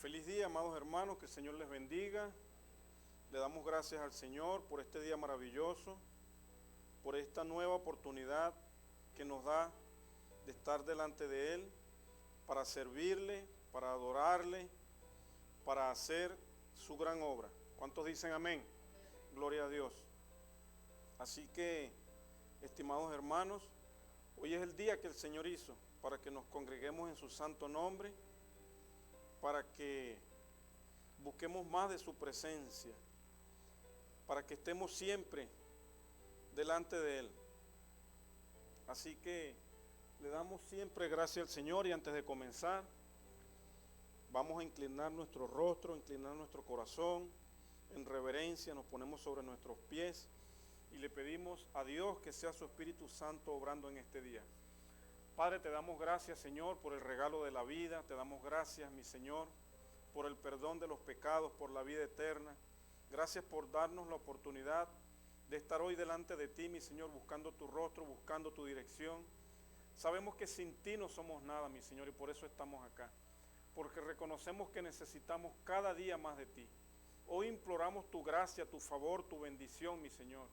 Feliz día, amados hermanos, que el Señor les bendiga. Le damos gracias al Señor por este día maravilloso, por esta nueva oportunidad que nos da de estar delante de Él, para servirle, para adorarle, para hacer su gran obra. ¿Cuántos dicen amén? Gloria a Dios. Así que, estimados hermanos, hoy es el día que el Señor hizo para que nos congreguemos en su santo nombre, para que busquemos más de su presencia, para que estemos siempre delante de Él. Así que le damos siempre gracias al Señor y antes de comenzar, vamos a inclinar nuestro rostro, inclinar nuestro corazón, en reverencia nos ponemos sobre nuestros pies y le pedimos a Dios que sea su Espíritu Santo obrando en este día. Padre, te damos gracias, Señor, por el regalo de la vida, te damos gracias, mi Señor, por el perdón de los pecados, por la vida eterna. Gracias por darnos la oportunidad de estar hoy delante de ti, mi Señor, buscando tu rostro, buscando tu dirección. Sabemos que sin ti no somos nada, mi Señor, y por eso estamos acá, porque reconocemos que necesitamos cada día más de ti. Hoy imploramos tu gracia, tu favor, tu bendición, mi Señor,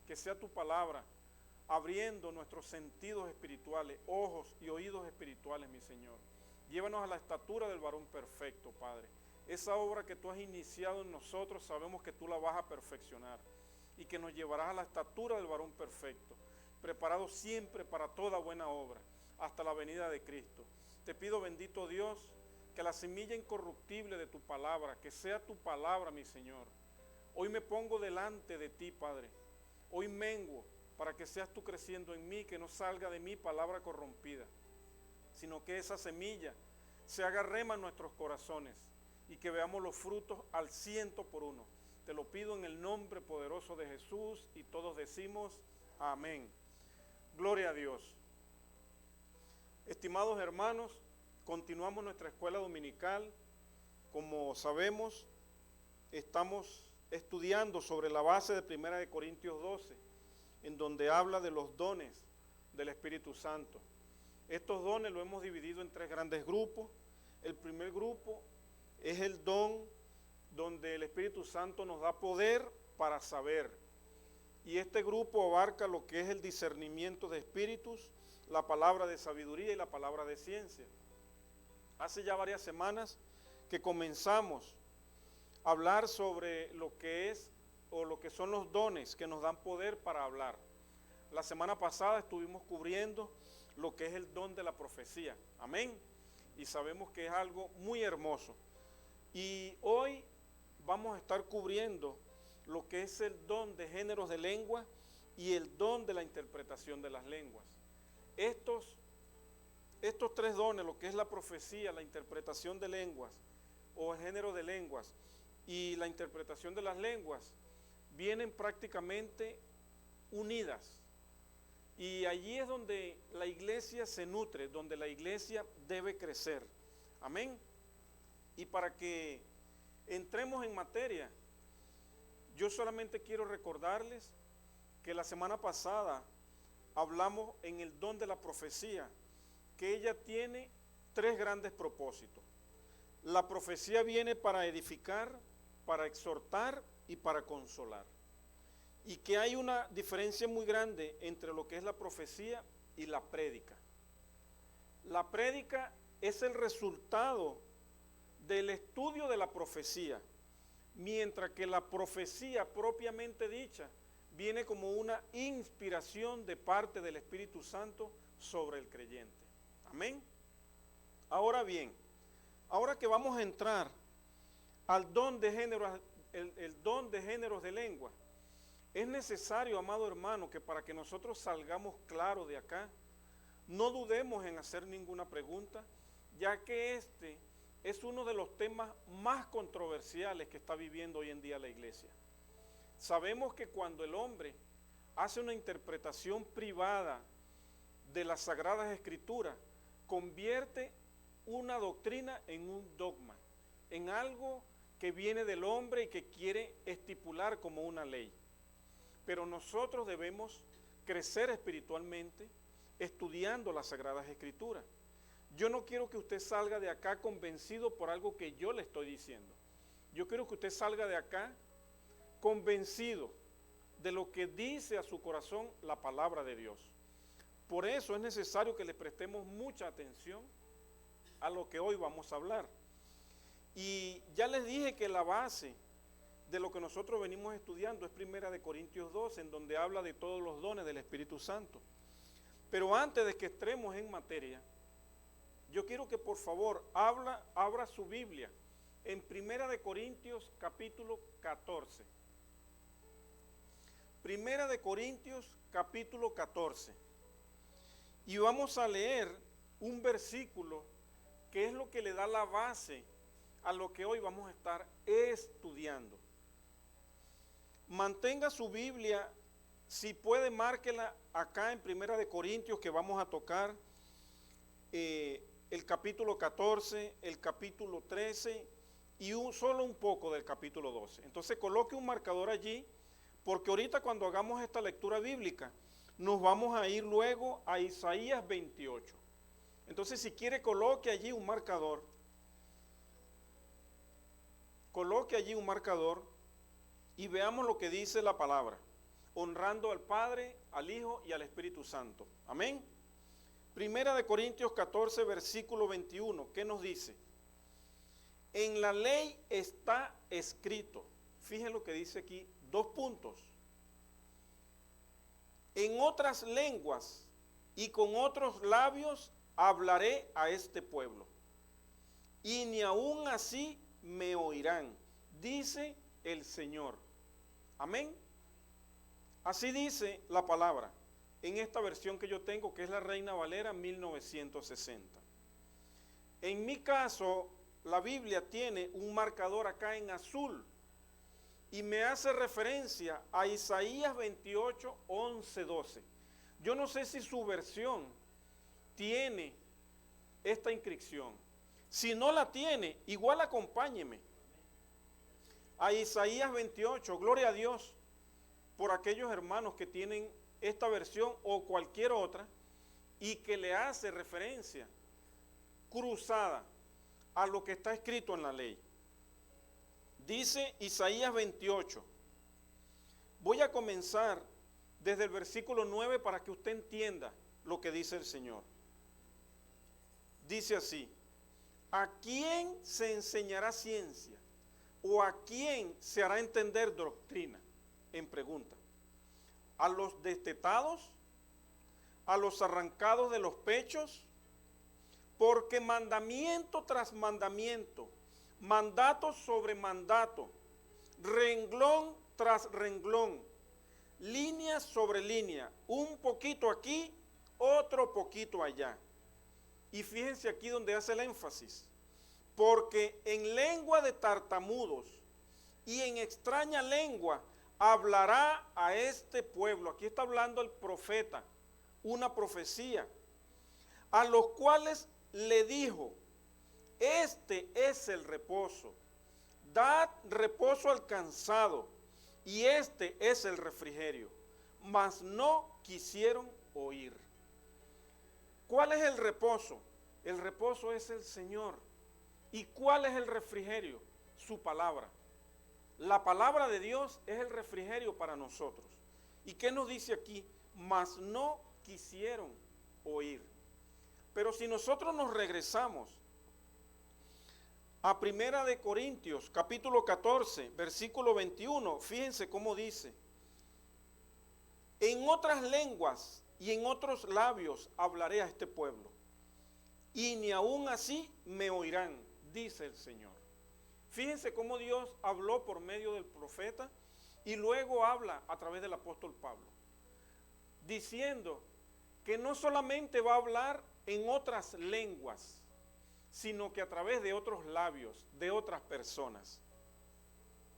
que sea tu palabra abriendo nuestros sentidos espirituales, ojos y oídos espirituales, mi Señor. Llévanos a la estatura del varón perfecto, Padre. Esa obra que tú has iniciado en nosotros, sabemos que tú la vas a perfeccionar y que nos llevarás a la estatura del varón perfecto, preparado siempre para toda buena obra, hasta la venida de Cristo. Te pido, bendito Dios, que la semilla incorruptible de tu palabra, que sea tu palabra, mi Señor. Hoy me pongo delante de ti, Padre. Hoy menguo, para que seas tú creciendo en mí, que no salga de mí palabra corrompida, sino que esa semilla se haga rema en nuestros corazones y que veamos los frutos al 100%. Te lo pido en el nombre poderoso de Jesús y todos decimos amén. Gloria a Dios. Estimados hermanos, continuamos nuestra escuela dominical. Como sabemos, estamos estudiando sobre la base de 1 Corintios 12, en donde habla de los dones del Espíritu Santo. Estos dones los hemos dividido en 3 grandes grupos. El primer grupo es el don donde el Espíritu Santo nos da poder para saber. Y este grupo abarca lo que es el discernimiento de espíritus, la palabra de sabiduría y la palabra de ciencia. Hace ya varias semanas que comenzamos a hablar sobre lo que es o lo que son los dones que nos dan poder para hablar. La semana pasada estuvimos cubriendo lo que es el don de la profecía, amén, y sabemos que es algo muy hermoso. Y hoy vamos a estar cubriendo lo que es el don de géneros de lengua y el don de la interpretación de las lenguas. Estos 3 dones, lo que es la profecía, la interpretación de lenguas o el género de lenguas y la interpretación de las lenguas, vienen prácticamente unidas. Y allí es donde la iglesia se nutre, donde la iglesia debe crecer. Amén. Y para que entremos en materia, yo solamente quiero recordarles que la semana pasada hablamos en el don de la profecía, que ella tiene 3 grandes propósitos. La profecía viene para edificar, para exhortar y para consolar. Y que hay una diferencia muy grande entre lo que es la profecía y la prédica. La prédica es el resultado del estudio de la profecía, mientras que la profecía propiamente dicha viene como una inspiración de parte del Espíritu Santo sobre el creyente. Amén. Ahora bien, ahora que vamos a entrar al don de géneros, el don de géneros de lengua, es necesario, amado hermano, que para que nosotros salgamos claros de acá, no dudemos en hacer ninguna pregunta, ya que este es uno de los temas más controversiales que está viviendo hoy en día la iglesia. Sabemos que cuando el hombre hace una interpretación privada de las Sagradas Escrituras, convierte una doctrina en un dogma, en algo que viene del hombre y que quiere estipular como una ley. Pero nosotros debemos crecer espiritualmente estudiando las Sagradas Escrituras. yo no quiero que usted salga de acá convencido por algo que yo le estoy diciendo. Yo quiero que usted salga de acá convencido de lo que dice a su corazón la palabra de Dios. Por eso es necesario que le prestemos mucha atención a lo que hoy vamos a hablar. Y ya les dije que la base de lo que nosotros venimos estudiando es 1 Corintios 12, en donde habla de todos los dones del Espíritu Santo. Pero antes de que entremos en materia, yo quiero que por favor abra su Biblia en 1 Corintios capítulo 14. 1 Corintios capítulo 14. Y vamos a leer un versículo que es lo que le da la base a lo que hoy vamos a estar estudiando. Mantenga su Biblia, si puede, márquela acá en 1 Corintios, que vamos a tocar el capítulo 14, el capítulo 13 y solo un poco del capítulo 12. Entonces coloque un marcador allí, porque ahorita cuando hagamos esta lectura bíblica, nos vamos a ir luego a Isaías 28. Entonces, si quiere, coloque allí un marcador. Coloque allí un marcador y veamos lo que dice la palabra, honrando al Padre, al Hijo y al Espíritu Santo. Amén. 1 Corintios 14, versículo 21, ¿qué nos dice? En la ley está escrito, fíjense lo que dice aquí, 2 puntos. En otras lenguas y con otros labios hablaré a este pueblo, y ni aun así me oirán, dice el Señor. Amén. Así dice la palabra en esta versión que yo tengo, que es la Reina Valera 1960. En mi caso, la Biblia tiene un marcador acá en azul y me hace referencia a Isaías 28, 11, 12. Yo no sé si su versión tiene esta inscripción. Si no la tiene, igual acompáñeme a Isaías 28, gloria a Dios por aquellos hermanos que tienen esta versión o cualquier otra y que le hace referencia cruzada a lo que está escrito en la ley. Dice Isaías 28. Voy a comenzar desde el versículo 9 para que usted entienda lo que dice el Señor. Dice así: ¿a quién se enseñará ciencia? ¿O a quién se hará entender doctrina? En pregunta. ¿A los destetados? ¿A los arrancados de los pechos? Porque mandamiento tras mandamiento, mandato sobre mandato, renglón tras renglón, línea sobre línea, un poquito aquí, otro poquito allá. Y fíjense aquí donde hace el énfasis. Porque en lengua de tartamudos y en extraña lengua hablará a este pueblo. Aquí está hablando el profeta, una profecía, a los cuales le dijo: este es el reposo, dad reposo al cansado, y este es el refrigerio. Mas no quisieron oír. ¿Cuál es el reposo? El reposo es el Señor. ¿Y cuál es el refrigerio? Su palabra. La palabra de Dios es el refrigerio para nosotros. ¿Y qué nos dice aquí? Mas no quisieron oír. Pero si nosotros nos regresamos a 1 Corintios, capítulo 14, versículo 21, fíjense cómo dice: en otras lenguas y en otros labios hablaré a este pueblo, y ni aun así me oirán, dice el Señor. Fíjense cómo Dios habló por medio del profeta y luego habla a través del apóstol Pablo, diciendo que no solamente va a hablar en otras lenguas, sino que a través de otros labios, de otras personas.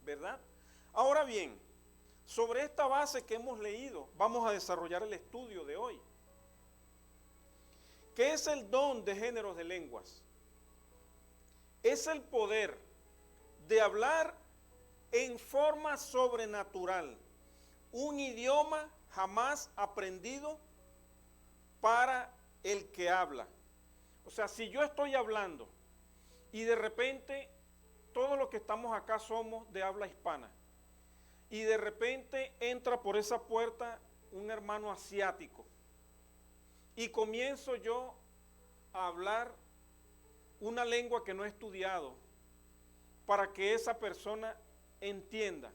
¿Verdad? Ahora bien, sobre esta base que hemos leído, vamos a desarrollar el estudio de hoy. ¿Qué es el don de géneros de lenguas? Es el poder de hablar en forma sobrenatural un idioma jamás aprendido para el que habla. O O sea, si yo estoy hablando y de repente todos los que estamos acá somos de habla hispana y de repente entra por esa puerta un hermano asiático y comienzo yo a hablar una lengua que no he estudiado para que esa persona entienda,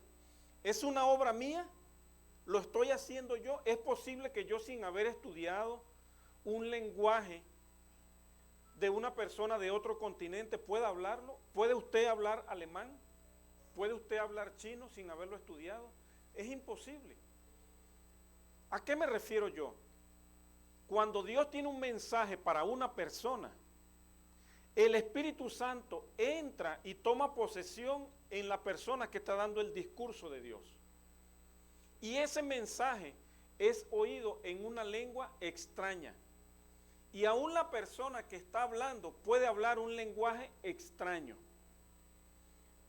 ¿es una obra mía? ¿Lo estoy haciendo yo? ¿Es posible que yo, sin haber estudiado un lenguaje de una persona de otro continente, pueda hablarlo? ¿Puede usted hablar alemán? ¿Puede usted hablar chino sin haberlo estudiado? Es imposible. ¿A qué me refiero yo? Cuando Dios tiene un mensaje para una persona, el Espíritu Santo entra y toma posesión en la persona que está dando el discurso de Dios. Y ese mensaje es oído en una lengua extraña. Y aún la persona que está hablando puede hablar un lenguaje extraño.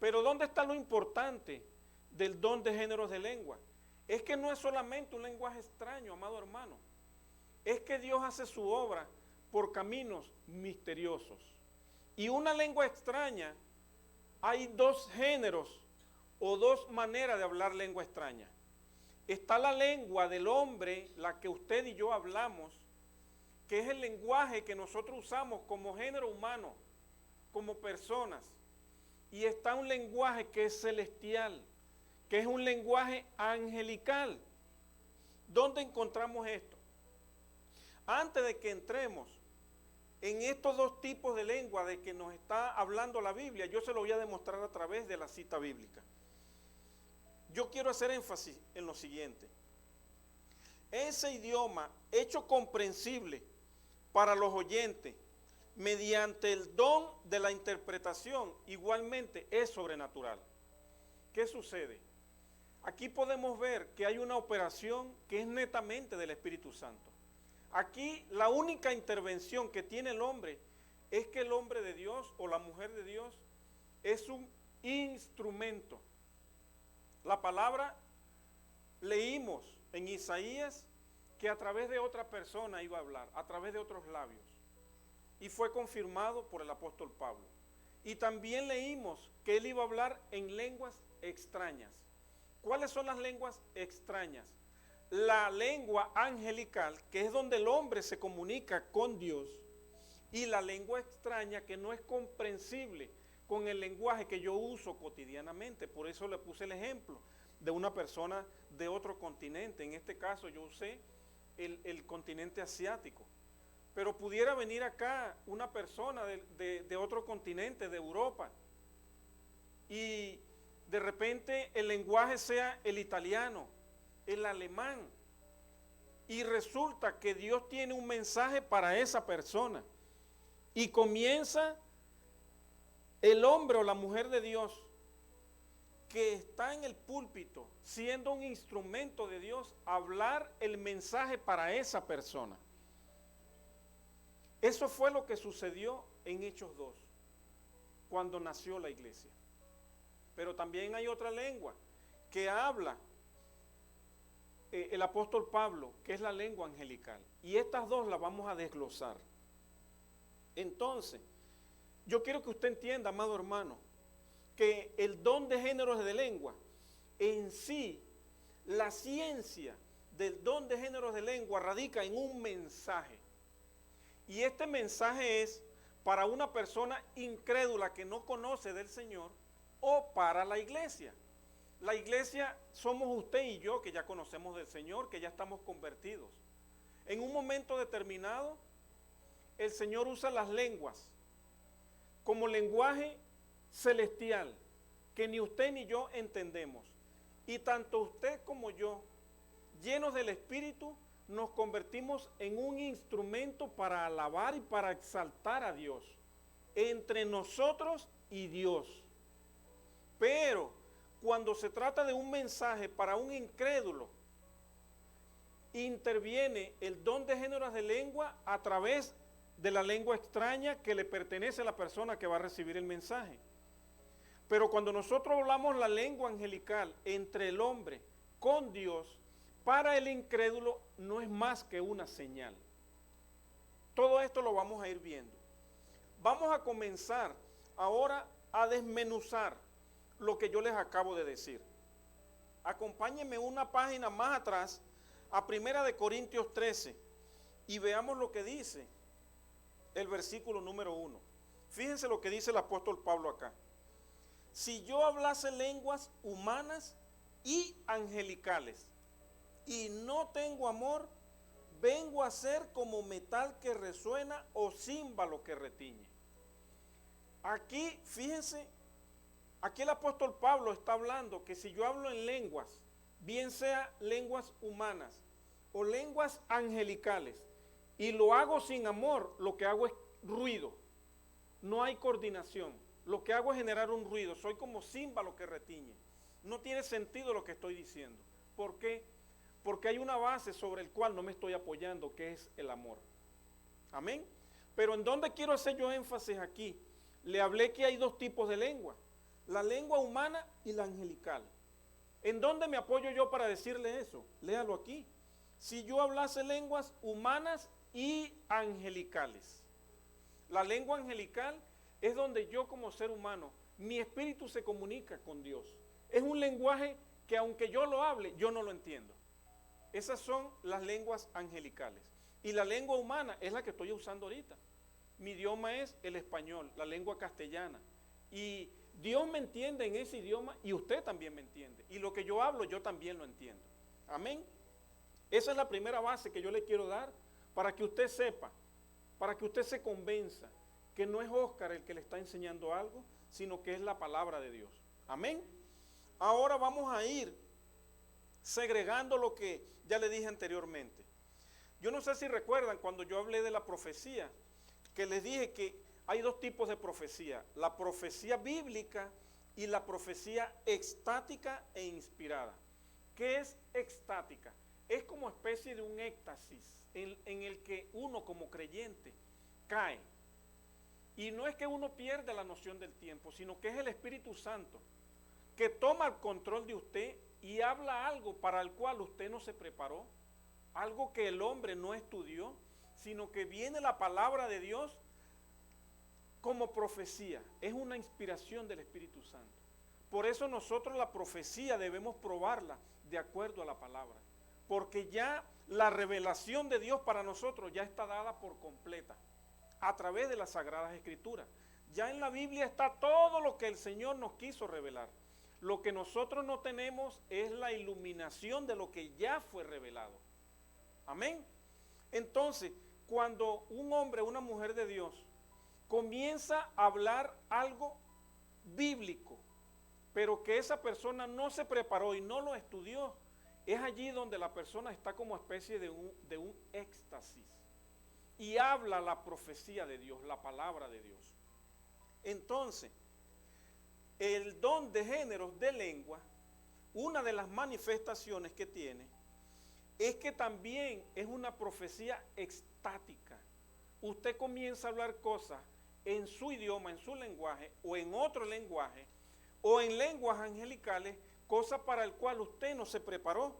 Pero ¿dónde está lo importante del don de géneros de lengua? Es que no es solamente un lenguaje extraño, amado hermano. Es que Dios hace su obra por caminos misteriosos. Y una lengua extraña, hay dos géneros o dos maneras de hablar lengua extraña. Está la lengua del hombre, la que usted y yo hablamos, que es el lenguaje que nosotros usamos como género humano, como personas. Y está un lenguaje que es celestial, que es un lenguaje angelical. ¿Dónde encontramos esto? Antes de que entremos en estos dos tipos de lengua de que nos está hablando la Biblia, yo se lo voy a demostrar a través de la cita bíblica. Yo quiero hacer énfasis en lo siguiente. Ese idioma hecho comprensible para los oyentes mediante el don de la interpretación igualmente es sobrenatural. ¿Qué sucede? Aquí podemos ver que hay una operación que es netamente del Espíritu Santo. Aquí la única intervención que tiene el hombre es que el hombre de Dios o la mujer de Dios es un instrumento. La palabra leímos en Isaías que a través de otra persona iba a hablar, a través de otros labios. Y fue confirmado por el apóstol Pablo. Y también leímos que él iba a hablar en lenguas extrañas. ¿Cuáles son las lenguas extrañas? La lengua angelical, que es donde el hombre se comunica con Dios, y la lengua extraña, que no es comprensible con el lenguaje que yo uso cotidianamente. Por eso le puse el ejemplo de una persona de otro continente. En este caso yo usé el continente asiático. Pero pudiera venir acá una persona de otro continente, de Europa, y de repente el lenguaje sea el italiano, el alemán, y resulta que Dios tiene un mensaje para esa persona, y comienza el hombre o la mujer de Dios que está en el púlpito, siendo un instrumento de Dios, a hablar el mensaje para esa persona. Eso fue lo que sucedió en Hechos 2, cuando nació la iglesia. Pero también hay otra lengua que habla el apóstol Pablo, que es la lengua angelical. Y estas dos las vamos a desglosar. Entonces, yo quiero que usted entienda, amado hermano, que el don de géneros de lengua, en sí, la ciencia del don de géneros de lengua radica en un mensaje. Y este mensaje es para una persona incrédula que no conoce del Señor o para la iglesia. La iglesia somos usted y yo, que ya conocemos del Señor, que ya estamos convertidos. En un momento determinado, el Señor usa las lenguas como lenguaje celestial, que ni usted ni yo entendemos. Y tanto usted como yo, llenos del Espíritu, nos convertimos en un instrumento para alabar y para exaltar a Dios, entre nosotros y Dios. Pero cuando se trata de un mensaje para un incrédulo, interviene el don de géneros de lengua a través de la lengua extraña que le pertenece a la persona que va a recibir el mensaje. Pero cuando nosotros hablamos la lengua angelical entre el hombre con Dios, para el incrédulo no es más que una señal. Todo esto lo vamos a ir viendo. vamos a comenzar ahora a desmenuzar lo que yo les acabo de decir. Acompáñenme una página más atrás, a 1 Corintios 13, y veamos lo que dice el versículo número 1. Fíjense lo que dice el apóstol Pablo acá. Si yo hablase lenguas humanas y angelicales, y no tengo amor, vengo a ser como metal que resuena o címbalo que retiñe. Aquí, fíjense, aquí el apóstol Pablo está hablando que si yo hablo en lenguas, bien sea lenguas humanas o lenguas angelicales, y lo hago sin amor, lo que hago es ruido. No hay coordinación. Lo que hago es generar un ruido. Soy como címbalo que retiñe. No tiene sentido lo que estoy diciendo. ¿Por qué? Porque hay una base sobre el cual no me estoy apoyando, que es el amor. Amén. Pero ¿en dónde quiero hacer yo énfasis aquí? Le hablé que hay dos tipos de lengua. La lengua humana y la angelical. ¿En dónde me apoyo yo para decirle eso? Léalo aquí. Si yo hablase lenguas humanas y angelicales. La lengua angelical es donde yo como ser humano, mi espíritu se comunica con Dios. Es un lenguaje que aunque yo lo hable, yo no lo entiendo. Esas son las lenguas angelicales. Y la lengua humana es la que estoy usando ahorita. Mi idioma es el español, la lengua castellana. Y Dios me entiende en ese idioma y usted también me entiende. Y lo que yo hablo, yo también lo entiendo. Amén. Esa es la primera base que yo le quiero dar para que usted sepa, para que usted se convenza que no es Oscar el que le está enseñando algo, sino que es la palabra de Dios. Amén. Ahora vamos a ir segregando lo que ya le dije anteriormente. Yo no sé si recuerdan cuando yo hablé de la profecía, que les dije que hay dos tipos de profecía, la profecía bíblica y la profecía extática e inspirada. ¿Qué es extática? Es como especie de un éxtasis en el que uno como creyente cae. Y no es que uno pierda la noción del tiempo, sino que es el Espíritu Santo que toma el control de usted y habla algo para el cual usted no se preparó, algo que el hombre no estudió, sino que viene la palabra de Dios como profecía. Es una inspiración del Espíritu Santo. Por eso nosotros la profecía debemos probarla de acuerdo a la palabra. Porque ya la revelación de Dios para nosotros ya está dada por completa a través de las Sagradas Escrituras. Ya en la Biblia está todo lo que el Señor nos quiso revelar. Lo que nosotros no tenemos es la iluminación de lo que ya fue revelado. Amén. Entonces, cuando un hombre o una mujer de Dios comienza a hablar algo bíblico, pero que esa persona no se preparó y no lo estudió, es allí donde la persona está como especie de un éxtasis y habla la profecía de Dios, la palabra de Dios. Entonces, el don de géneros de lengua, una de las manifestaciones que tiene, es que también es una profecía extática. Usted comienza a hablar cosas en su idioma, en su lenguaje, o en otro lenguaje, o en lenguas angelicales, cosa para el cual usted no se preparó.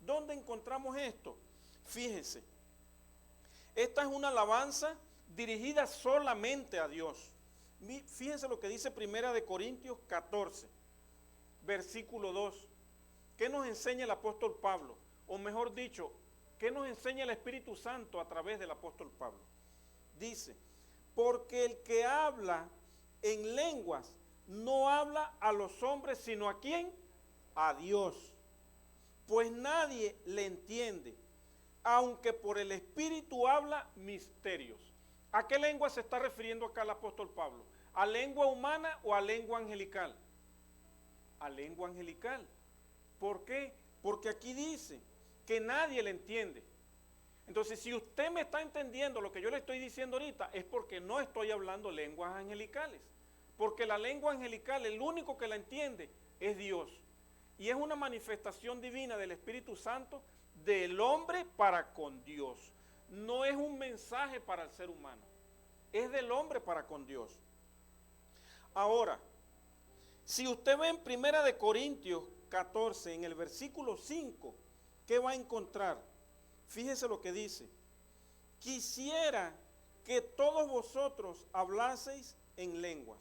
¿Dónde encontramos esto? Fíjense, esta es una alabanza dirigida solamente a Dios. Fíjense lo que dice 1 Corintios 14, versículo 2. ¿Qué nos enseña el apóstol Pablo? O mejor dicho, ¿qué nos enseña el Espíritu Santo a través del apóstol Pablo? Dice, porque el que habla en lenguas no habla a los hombres, sino ¿a quién? A Dios. Pues nadie le entiende, aunque por el Espíritu habla misterios. ¿A qué lengua se está refiriendo acá el apóstol Pablo? ¿A lengua humana o a lengua angelical? A lengua angelical. ¿Por qué? Porque aquí dice que nadie le entiende. Entonces, si usted me está entendiendo lo que yo le estoy diciendo ahorita, es porque no estoy hablando lenguas angelicales. Porque la lengua angelical, el único que la entiende es Dios. Y es una manifestación divina del Espíritu Santo del hombre para con Dios. No es un mensaje para el ser humano. Es del hombre para con Dios. Ahora, si usted ve en 1 Corintios 14, en el versículo 5, ¿qué va a encontrar? Fíjese lo que dice. Quisiera que todos vosotros hablaseis en lenguas,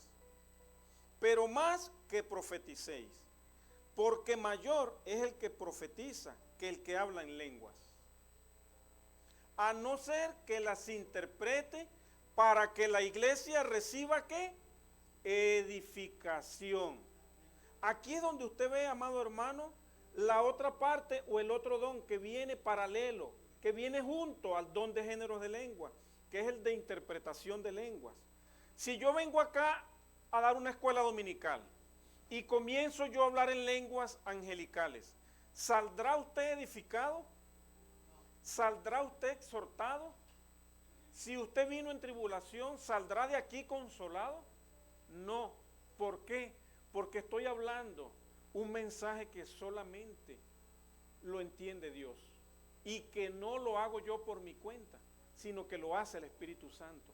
pero más que profeticéis, porque mayor es el que profetiza que el que habla en lenguas, a no ser que las interprete para que la iglesia reciba ¿qué? Edificación. Aquí es donde usted ve, amado hermano, la otra parte o el otro don que viene paralelo, que viene junto al don de géneros de lengua, que es el de interpretación de lenguas. Si yo vengo acá a dar una escuela dominical y comienzo yo a hablar en lenguas angelicales, ¿saldrá usted edificado? ¿Saldrá usted exhortado? Si usted vino en tribulación, ¿saldrá de aquí consolado? No. ¿Por qué? Porque estoy hablando un mensaje que solamente lo entiende Dios y que no lo hago yo por mi cuenta, sino que lo hace el Espíritu Santo.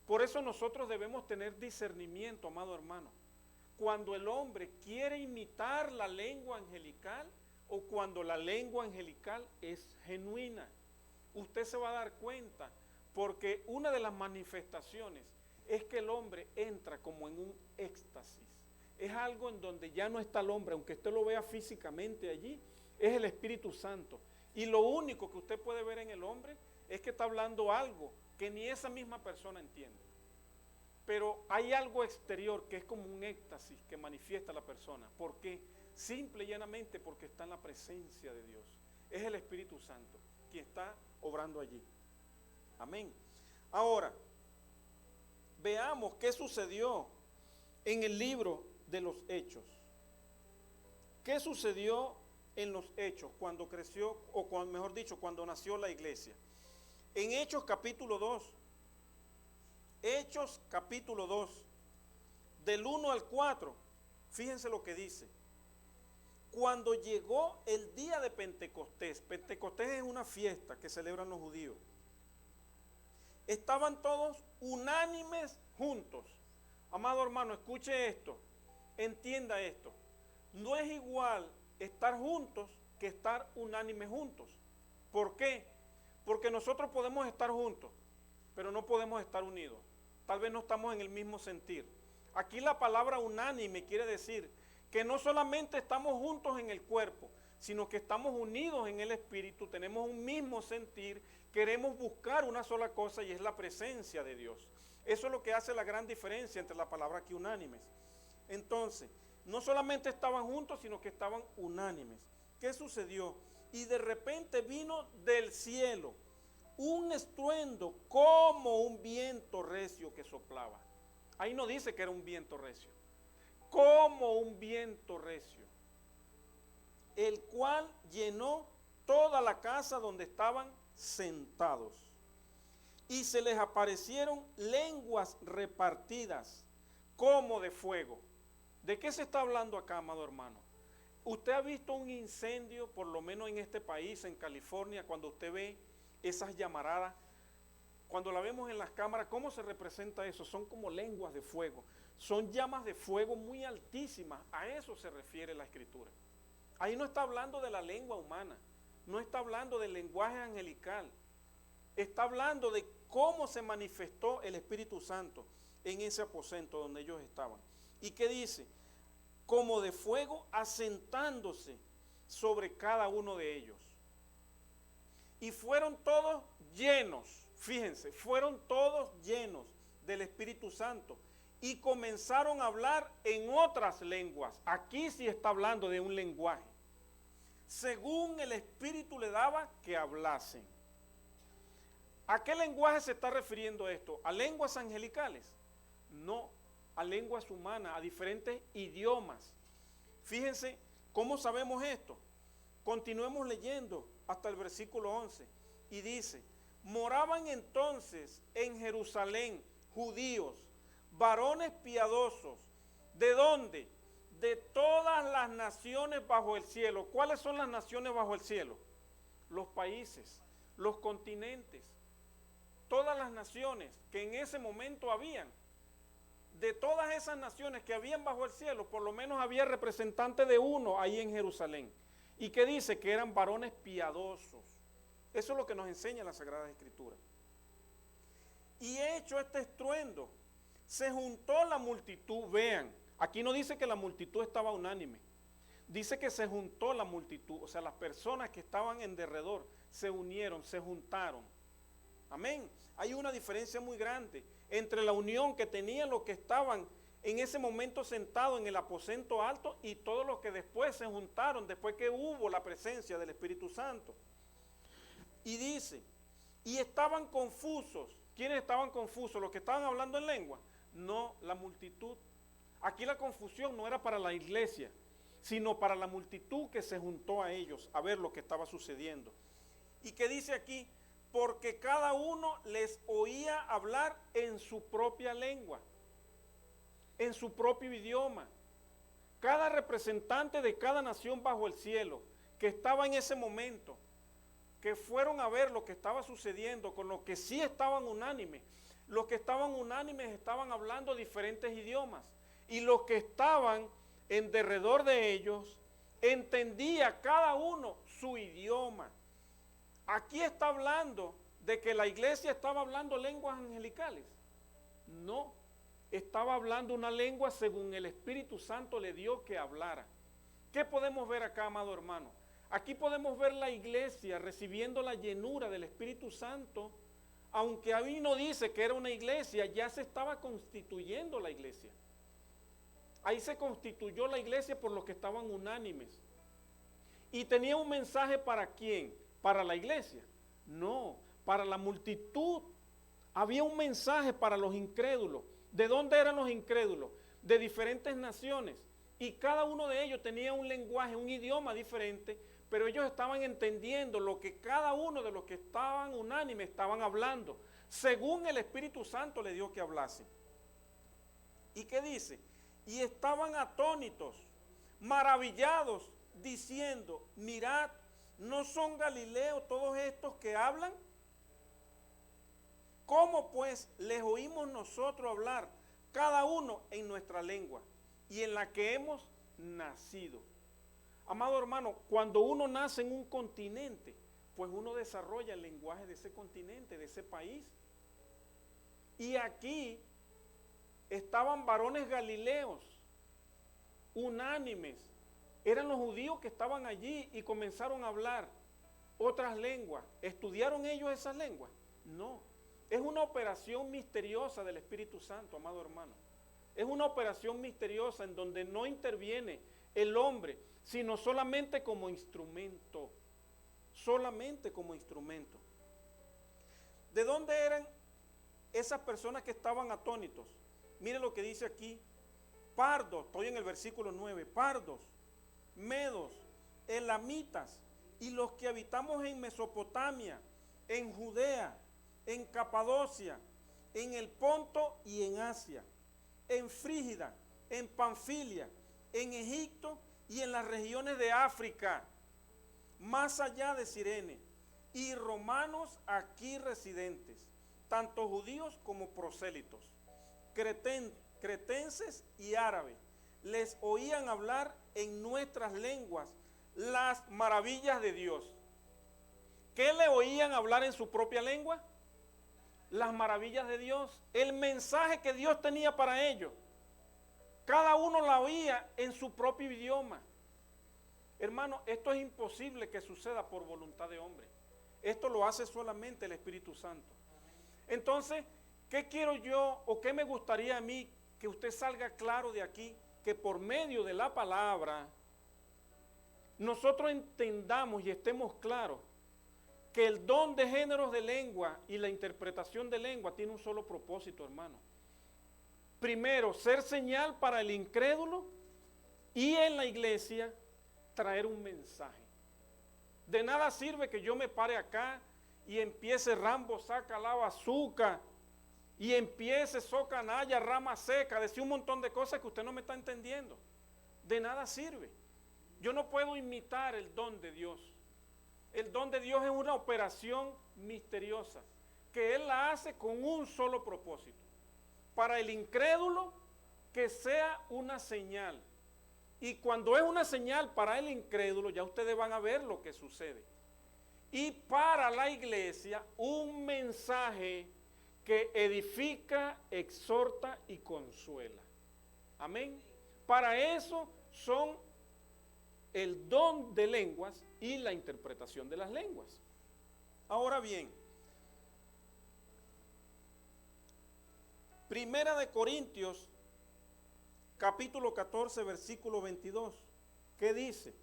Por eso nosotros debemos tener discernimiento, amado hermano. Cuando el hombre quiere imitar la lengua angelical o cuando la lengua angelical es genuina, usted se va a dar cuenta, porque una de las manifestaciones es que el hombre entra como en un éxtasis. Es algo en donde ya no está el hombre, aunque usted lo vea físicamente allí, es el Espíritu Santo. Y lo único que usted puede ver en el hombre es que está hablando algo que ni esa misma persona entiende. Pero hay algo exterior que es como un éxtasis que manifiesta la persona. ¿Por qué? Simple y llanamente porque está en la presencia de Dios. Es el Espíritu Santo quien está obrando allí. Amén. Ahora, veamos qué sucedió en el libro de los Hechos. ¿Qué sucedió en los Hechos cuando creció, o cuando, mejor dicho, cuando nació la iglesia? En Hechos capítulo 2, Hechos capítulo 2, del 1 al 4, fíjense lo que dice. Cuando llegó el día de Pentecostés, Pentecostés es una fiesta que celebran los judíos, estaban todos unánimes juntos. Amado hermano, escuche esto, entienda esto. No es igual estar juntos que estar unánimes juntos. ¿Por qué? Porque nosotros podemos estar juntos, pero no podemos estar unidos. Tal vez no estamos en el mismo sentir. Aquí la palabra unánime quiere decir que no solamente estamos juntos en el cuerpo, sino que estamos unidos en el espíritu, tenemos un mismo sentir, queremos buscar una sola cosa y es la presencia de Dios. Eso es lo que hace la gran diferencia entre la palabra aquí unánimes. Entonces, no solamente estaban juntos, sino que estaban unánimes. ¿Qué sucedió? Y de repente vino del cielo un estruendo como un viento recio que soplaba. Ahí no dice que era un viento recio. Como un viento recio, el cual llenó toda la casa donde estaban sentados. Y se les aparecieron lenguas repartidas como de fuego. ¿De qué se está hablando acá, amado hermano? Usted ha visto un incendio, por lo menos en este país, en California, cuando usted ve esas llamaradas, cuando la vemos en las cámaras, ¿cómo se representa eso? Son como lenguas de fuego, son llamas de fuego muy altísimas, a eso se refiere la Escritura. Ahí no está hablando de la lengua humana, no está hablando del lenguaje angelical, está hablando de cómo se manifestó el Espíritu Santo en ese aposento donde ellos estaban. ¿Y qué dice? Como de fuego asentándose sobre cada uno de ellos. Y fueron todos llenos, fíjense, fueron todos llenos del Espíritu Santo y comenzaron a hablar en otras lenguas. Aquí sí está hablando de un lenguaje, según el Espíritu le daba que hablasen. ¿A qué lenguaje se está refiriendo esto? ¿A lenguas angelicales? No, a lenguas humanas, a diferentes idiomas. Fíjense cómo sabemos esto. Continuemos leyendo hasta el versículo 11 y dice: moraban entonces en Jerusalén judíos, varones piadosos. ¿De dónde? De todas las naciones bajo el cielo. ¿Cuáles son las naciones bajo el cielo? Los países, los continentes, todas las naciones que en ese momento habían. De todas esas naciones que habían bajo el cielo, por lo menos había representante de uno ahí en Jerusalén. ¿Y qué dice? Que eran varones piadosos. Eso es lo que nos enseña la Sagrada Escritura. Y hecho este estruendo, se juntó la multitud. Vean, aquí no dice que la multitud estaba unánime. Dice que se juntó la multitud, o sea, las personas que estaban en derredor se unieron, se juntaron. Amén. Hay una diferencia muy grande entre la unión que tenían los que estaban en ese momento sentados en el aposento alto y todos los que después se juntaron, después que hubo la presencia del Espíritu Santo. Y dice, y estaban confusos. ¿Quiénes estaban confusos? ¿Los que estaban hablando en lengua? No, la multitud. Aquí la confusión no era para la iglesia, sino para la multitud que se juntó a ellos a ver lo que estaba sucediendo. ¿Y qué dice aquí? Porque cada uno les oía hablar en su propia lengua, en su propio idioma. Cada representante de cada nación bajo el cielo que estaba en ese momento, que fueron a ver lo que estaba sucediendo, con los que sí estaban unánimes. Los que estaban unánimes estaban hablando diferentes idiomas, y los que estaban en derredor de ellos entendía cada uno su idioma. Aquí está hablando de que la iglesia estaba hablando lenguas angelicales. No, estaba hablando una lengua según el Espíritu Santo le dio que hablara. ¿Qué podemos ver acá, amado hermano? Aquí podemos ver la iglesia recibiendo la llenura del Espíritu Santo. Aunque ahí no dice que era una iglesia, ya se estaba constituyendo la iglesia. Ahí se constituyó la iglesia por los que estaban unánimes. ¿Y tenía un mensaje para quién? ¿Para la iglesia? No, para la multitud. Había un mensaje para los incrédulos. ¿De dónde eran los incrédulos? De diferentes naciones. Y cada uno de ellos tenía un lenguaje, un idioma diferente, pero ellos estaban entendiendo lo que cada uno de los que estaban unánimes estaban hablando, según el Espíritu Santo le dio que hablasen. ¿Y qué dice? Y estaban atónitos, maravillados, diciendo, mirad, ¿no son galileos todos estos que hablan? ¿Cómo pues les oímos nosotros hablar, cada uno en nuestra lengua y en la que hemos nacido? Amado hermano, cuando uno nace en un continente, pues uno desarrolla el lenguaje de ese continente, de ese país. Y aquí estaban varones galileos, unánimes. Eran los judíos que estaban allí y comenzaron a hablar otras lenguas. ¿Estudiaron ellos esas lenguas? No. Es una operación misteriosa del Espíritu Santo, amado hermano. Es una operación misteriosa en donde no interviene el hombre, sino solamente como instrumento. Solamente como instrumento. ¿De dónde eran esas personas que estaban atónitos? Mire lo que dice aquí. Pardos, estoy en el versículo 9, pardos, medos, elamitas, y los que habitamos en Mesopotamia, en Judea, en Capadocia, en el Ponto y en Asia, en Frígida, en Panfilia, en Egipto y en las regiones de África, más allá de Cirene, y romanos aquí residentes, tanto judíos como prosélitos, cretenses y árabes, les oían hablar en nuestras lenguas las maravillas de Dios. ¿Qué le oían hablar en su propia lengua? Las maravillas de Dios, el mensaje que Dios tenía para ellos. Cada uno la oía en su propio idioma. Hermano, esto es imposible que suceda por voluntad de hombre. Esto lo hace solamente el Espíritu Santo. Entonces, ¿qué quiero yo o qué me gustaría a mí que usted salga claro de aquí? Que por medio de la palabra nosotros entendamos y estemos claros que el don de géneros de lengua y la interpretación de lengua tiene un solo propósito, hermano. Primero, ser señal para el incrédulo y en la iglesia traer un mensaje. De nada sirve que yo me pare acá y empiece Rambo, saca la bazooka y empiece socanalla, rama seca, decir un montón de cosas que usted no me está entendiendo. De nada sirve. Yo no puedo imitar el don de Dios. El don de Dios es una operación misteriosa que Él la hace con un solo propósito. Para el incrédulo, que sea una señal. Y cuando es una señal para el incrédulo, ya ustedes van a ver lo que sucede. Y para la iglesia, un mensaje que edifica, exhorta y consuela. Amén. Para eso son el don de lenguas y la interpretación de las lenguas. Ahora bien, Primera de Corintios, capítulo 14, versículo 22. ¿Qué dice?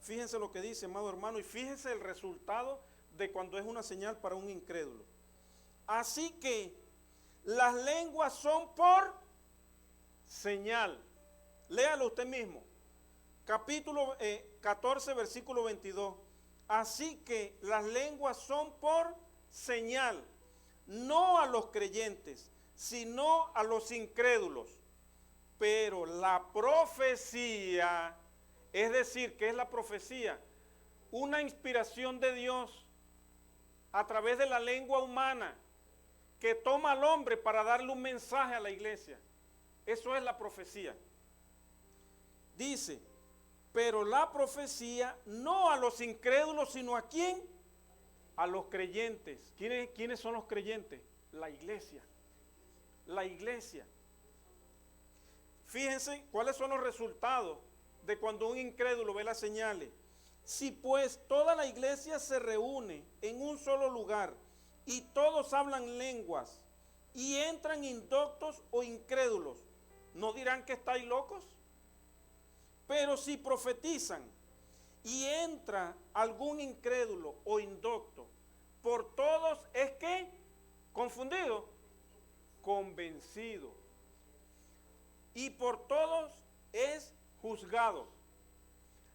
Fíjense lo que dice, amado hermano, y fíjense el resultado de cuando es una señal para un incrédulo. Así que las lenguas son por señal. Léalo usted mismo. Capítulo 14, versículo 22. Así que las lenguas son por señal, no a los creyentes, sino a los incrédulos. Pero la profecía, es decir, ¿qué es la profecía? Una inspiración de Dios a través de la lengua humana que toma al hombre para darle un mensaje a la iglesia. Eso es la profecía. Dice, pero la profecía no a los incrédulos, sino ¿a quién? A los creyentes. ¿Quiénes son los creyentes? La iglesia. La iglesia. Fíjense cuáles son los resultados de cuando un incrédulo ve las señales. Si pues toda la iglesia se reúne en un solo lugar y todos hablan lenguas y entran indoctos o incrédulos, ¿no dirán que estáis locos? Pero si profetizan y entra algún incrédulo o indocto, por todos es que confundido, convencido, y por todos es juzgado.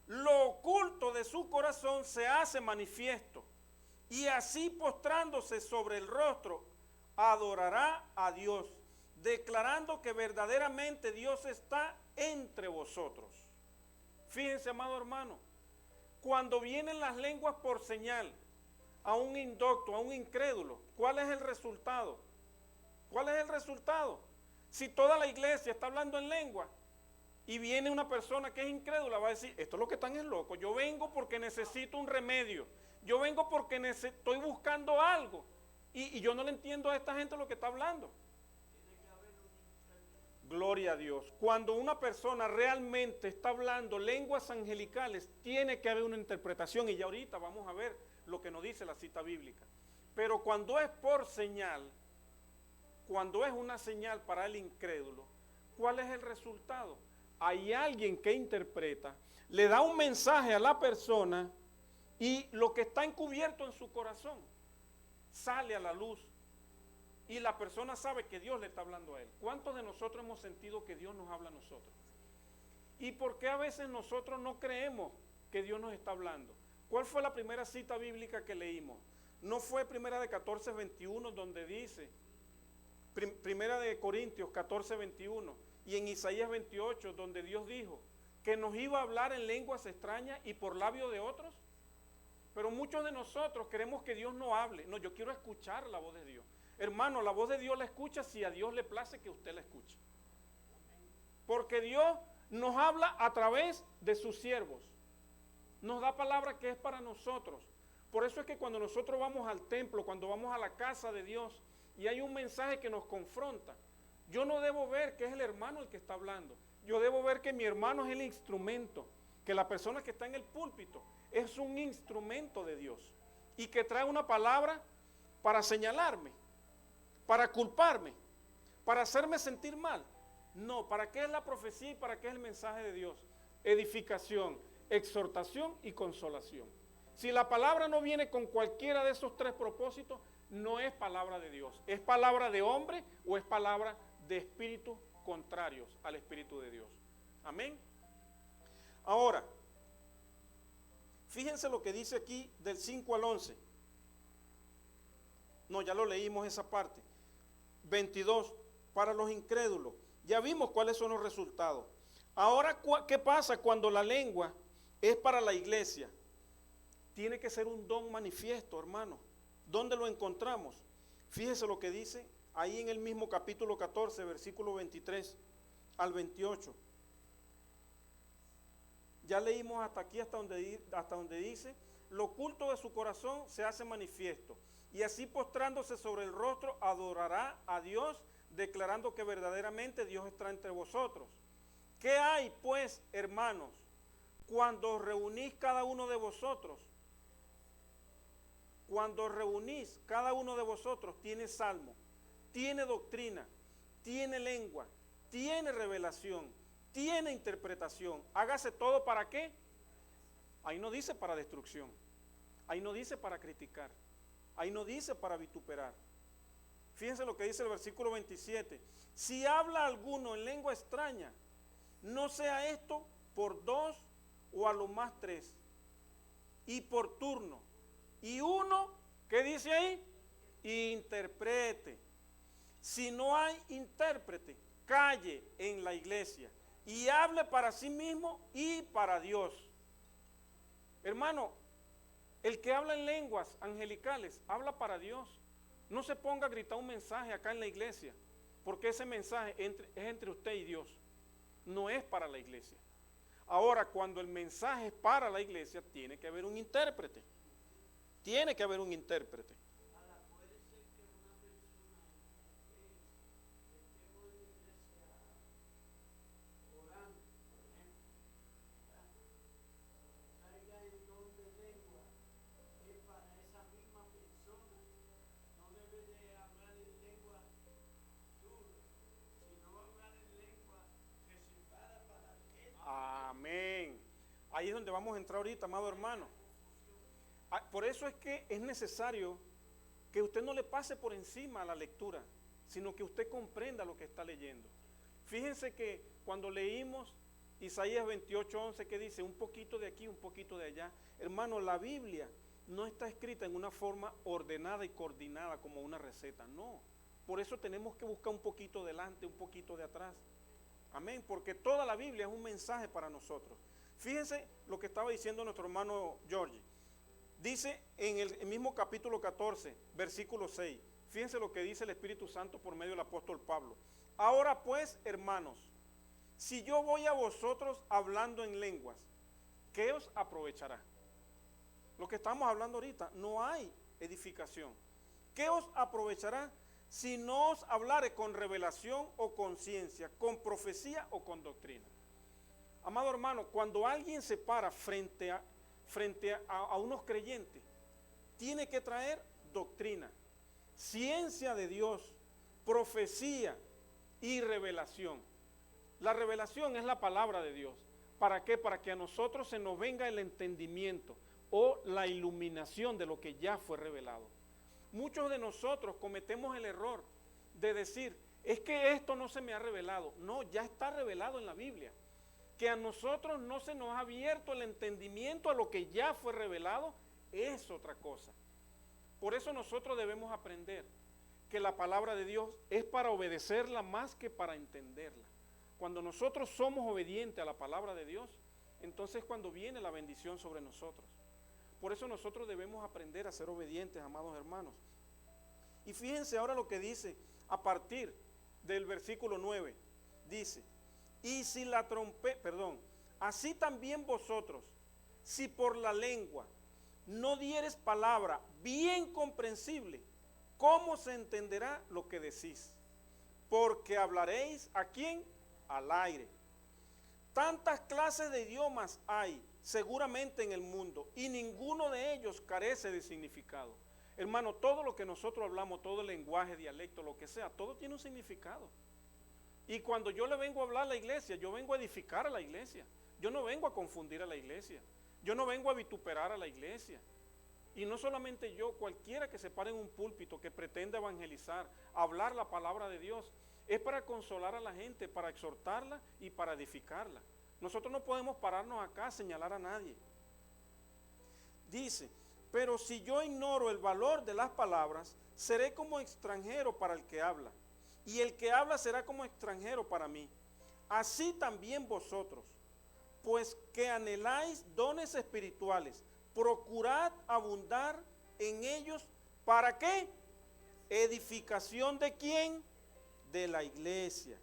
Lo oculto de su corazón se hace manifiesto, y así postrándose sobre el rostro, adorará a Dios, declarando que verdaderamente Dios está entre vosotros. Fíjense, amado hermano, cuando vienen las lenguas por señal a un indocto, a un incrédulo, ¿cuál es el resultado? ¿Cuál es el resultado? Si toda la iglesia está hablando en lengua y viene una persona que es incrédula, va a decir, esto es lo que están es loco, yo vengo porque necesito un remedio, yo vengo porque estoy buscando algo y yo no le entiendo a esta gente lo que está hablando. Gloria a Dios. Cuando una persona realmente está hablando lenguas angelicales, tiene que haber una interpretación, y ya ahorita vamos a ver lo que nos dice la cita bíblica. Pero cuando es por señal, cuando es una señal para el incrédulo, ¿cuál es el resultado? Hay alguien que interpreta, le da un mensaje a la persona y lo que está encubierto en su corazón sale a la luz. Y la persona sabe que Dios le está hablando a él. ¿Cuántos de nosotros hemos sentido que Dios nos habla a nosotros? ¿Y por qué a veces nosotros no creemos que Dios nos está hablando? ¿Cuál fue la primera cita bíblica que leímos? ¿No fue Primera de 14, 21 donde dice, Primera de Corintios 14, 21, y en Isaías 28 donde Dios dijo que nos iba a hablar en lenguas extrañas y por labio de otros? Pero muchos de nosotros queremos que Dios no hable. No, yo quiero escuchar la voz de Dios. Hermano, la voz de Dios la escucha si a Dios le place que usted la escuche. Porque Dios nos habla a través de sus siervos. Nos da palabra que es para nosotros. Por eso es que cuando nosotros vamos al templo, cuando vamos a la casa de Dios y hay un mensaje que nos confronta, yo no debo ver que es el hermano el que está hablando. Yo debo ver que mi hermano es el instrumento, que la persona que está en el púlpito es un instrumento de Dios y que trae una palabra para señalarme, para culparme, para hacerme sentir mal. No, ¿para qué es la profecía y para qué es el mensaje de Dios? Edificación, exhortación y consolación. Si la palabra no viene con cualquiera de esos tres propósitos, no es palabra de Dios. Es palabra de hombre o es palabra de espíritus contrarios al Espíritu de Dios. Amén. Ahora, fíjense lo que dice aquí del 5 al 11. No, ya lo leímos esa parte. 22, para los incrédulos. Ya vimos cuáles son los resultados. Ahora, ¿qué pasa cuando la lengua es para la iglesia? Tiene que ser un don manifiesto, hermano. ¿Dónde lo encontramos? Fíjese lo que dice ahí en el mismo capítulo 14, versículo 23 al 28. Ya leímos hasta aquí, hasta donde dice, lo oculto de su corazón se hace manifiesto. y así postrándose sobre el rostro adorará a Dios, declarando que verdaderamente Dios está entre vosotros. ¿Qué hay pues, hermanos, cuando os reunís cada uno de vosotros? Cuando os reunís, cada uno de vosotros tiene salmo, tiene doctrina, tiene lengua, tiene revelación, tiene interpretación. Hágase todo ¿para qué? Ahí no dice para destrucción, ahí no dice para criticar, ahí no dice para vituperar. Fíjense lo que dice el versículo 27. Si habla alguno en lengua extraña, no sea esto por 2 o a lo más 3, y por turno. Y uno, ¿qué dice ahí? Interprete. Si no hay intérprete, calle en la iglesia y hable para sí mismo y para Dios. Hermano, el que habla en lenguas angelicales, habla para Dios. No se ponga a gritar un mensaje acá en la iglesia, porque ese mensaje es entre usted y Dios, no es para la iglesia. Ahora, cuando el mensaje es para la iglesia, tiene que haber un intérprete. Tiene que haber un intérprete. Amén. Ahí es donde vamos a entrar ahorita, amado hermano. Por eso es que es necesario que usted no le pase por encima a la lectura, sino que usted comprenda lo que está leyendo. Fíjense que cuando leímos Isaías 28:11, que dice un poquito de aquí, un poquito de allá, hermano, la Biblia no está escrita en una forma ordenada y coordinada como una receta, no. Por eso tenemos que buscar un poquito delante, un poquito de atrás. Amén, porque toda la Biblia es un mensaje para nosotros. Fíjense lo que estaba diciendo nuestro hermano Georgie. Dice en el mismo capítulo 14, versículo 6, fíjense lo que dice el Espíritu Santo por medio del apóstol Pablo. Ahora pues, hermanos, si yo voy a vosotros hablando en lenguas, ¿qué os aprovechará? Lo que estamos hablando ahorita, no hay edificación. ¿Qué os aprovechará si no os hablare con revelación o con ciencia, con profecía o con doctrina? Amado hermano, cuando alguien se para frente a unos creyentes, tiene que traer doctrina, ciencia de Dios, profecía y revelación. La revelación es la palabra de Dios. ¿Para qué? Para que a nosotros se nos venga el entendimiento o la iluminación de lo que ya fue revelado. Muchos de nosotros cometemos el error de decir, es que esto no se me ha revelado. No, ya está revelado en la Biblia. Que a nosotros no se nos ha abierto el entendimiento a lo que ya fue revelado es otra cosa. Por eso nosotros debemos aprender que la palabra de Dios es para obedecerla más que para entenderla. Cuando nosotros somos obedientes a la palabra de Dios, entonces cuando viene la bendición sobre nosotros. Por eso nosotros debemos aprender a ser obedientes, amados hermanos. Y fíjense ahora lo que dice a partir del versículo 9. Dice, y si la así también vosotros, si por la lengua no dieres palabra bien comprensible, ¿cómo se entenderá lo que decís? Porque hablaréis ¿a quién? Al aire. Tantas clases de idiomas hay seguramente en el mundo y ninguno de ellos carece de significado. Hermano, todo lo que nosotros hablamos, todo el lenguaje, dialecto, lo que sea, todo tiene un significado. Y cuando yo le vengo a hablar a la iglesia, yo vengo a edificar a la iglesia. Yo no vengo a confundir a la iglesia. Yo no vengo a vituperar a la iglesia. Y no solamente yo, cualquiera que se pare en un púlpito, que pretenda evangelizar, hablar la palabra de Dios, es para consolar a la gente, para exhortarla y para edificarla. Nosotros no podemos pararnos acá a señalar a nadie. Dice, pero si yo ignoro el valor de las palabras, seré como extranjero para el que habla, y el que habla será como extranjero para mí. Así también vosotros, pues que anheláis dones espirituales, procurad abundar en ellos. ¿Para qué? Edificación de quién? De la iglesia,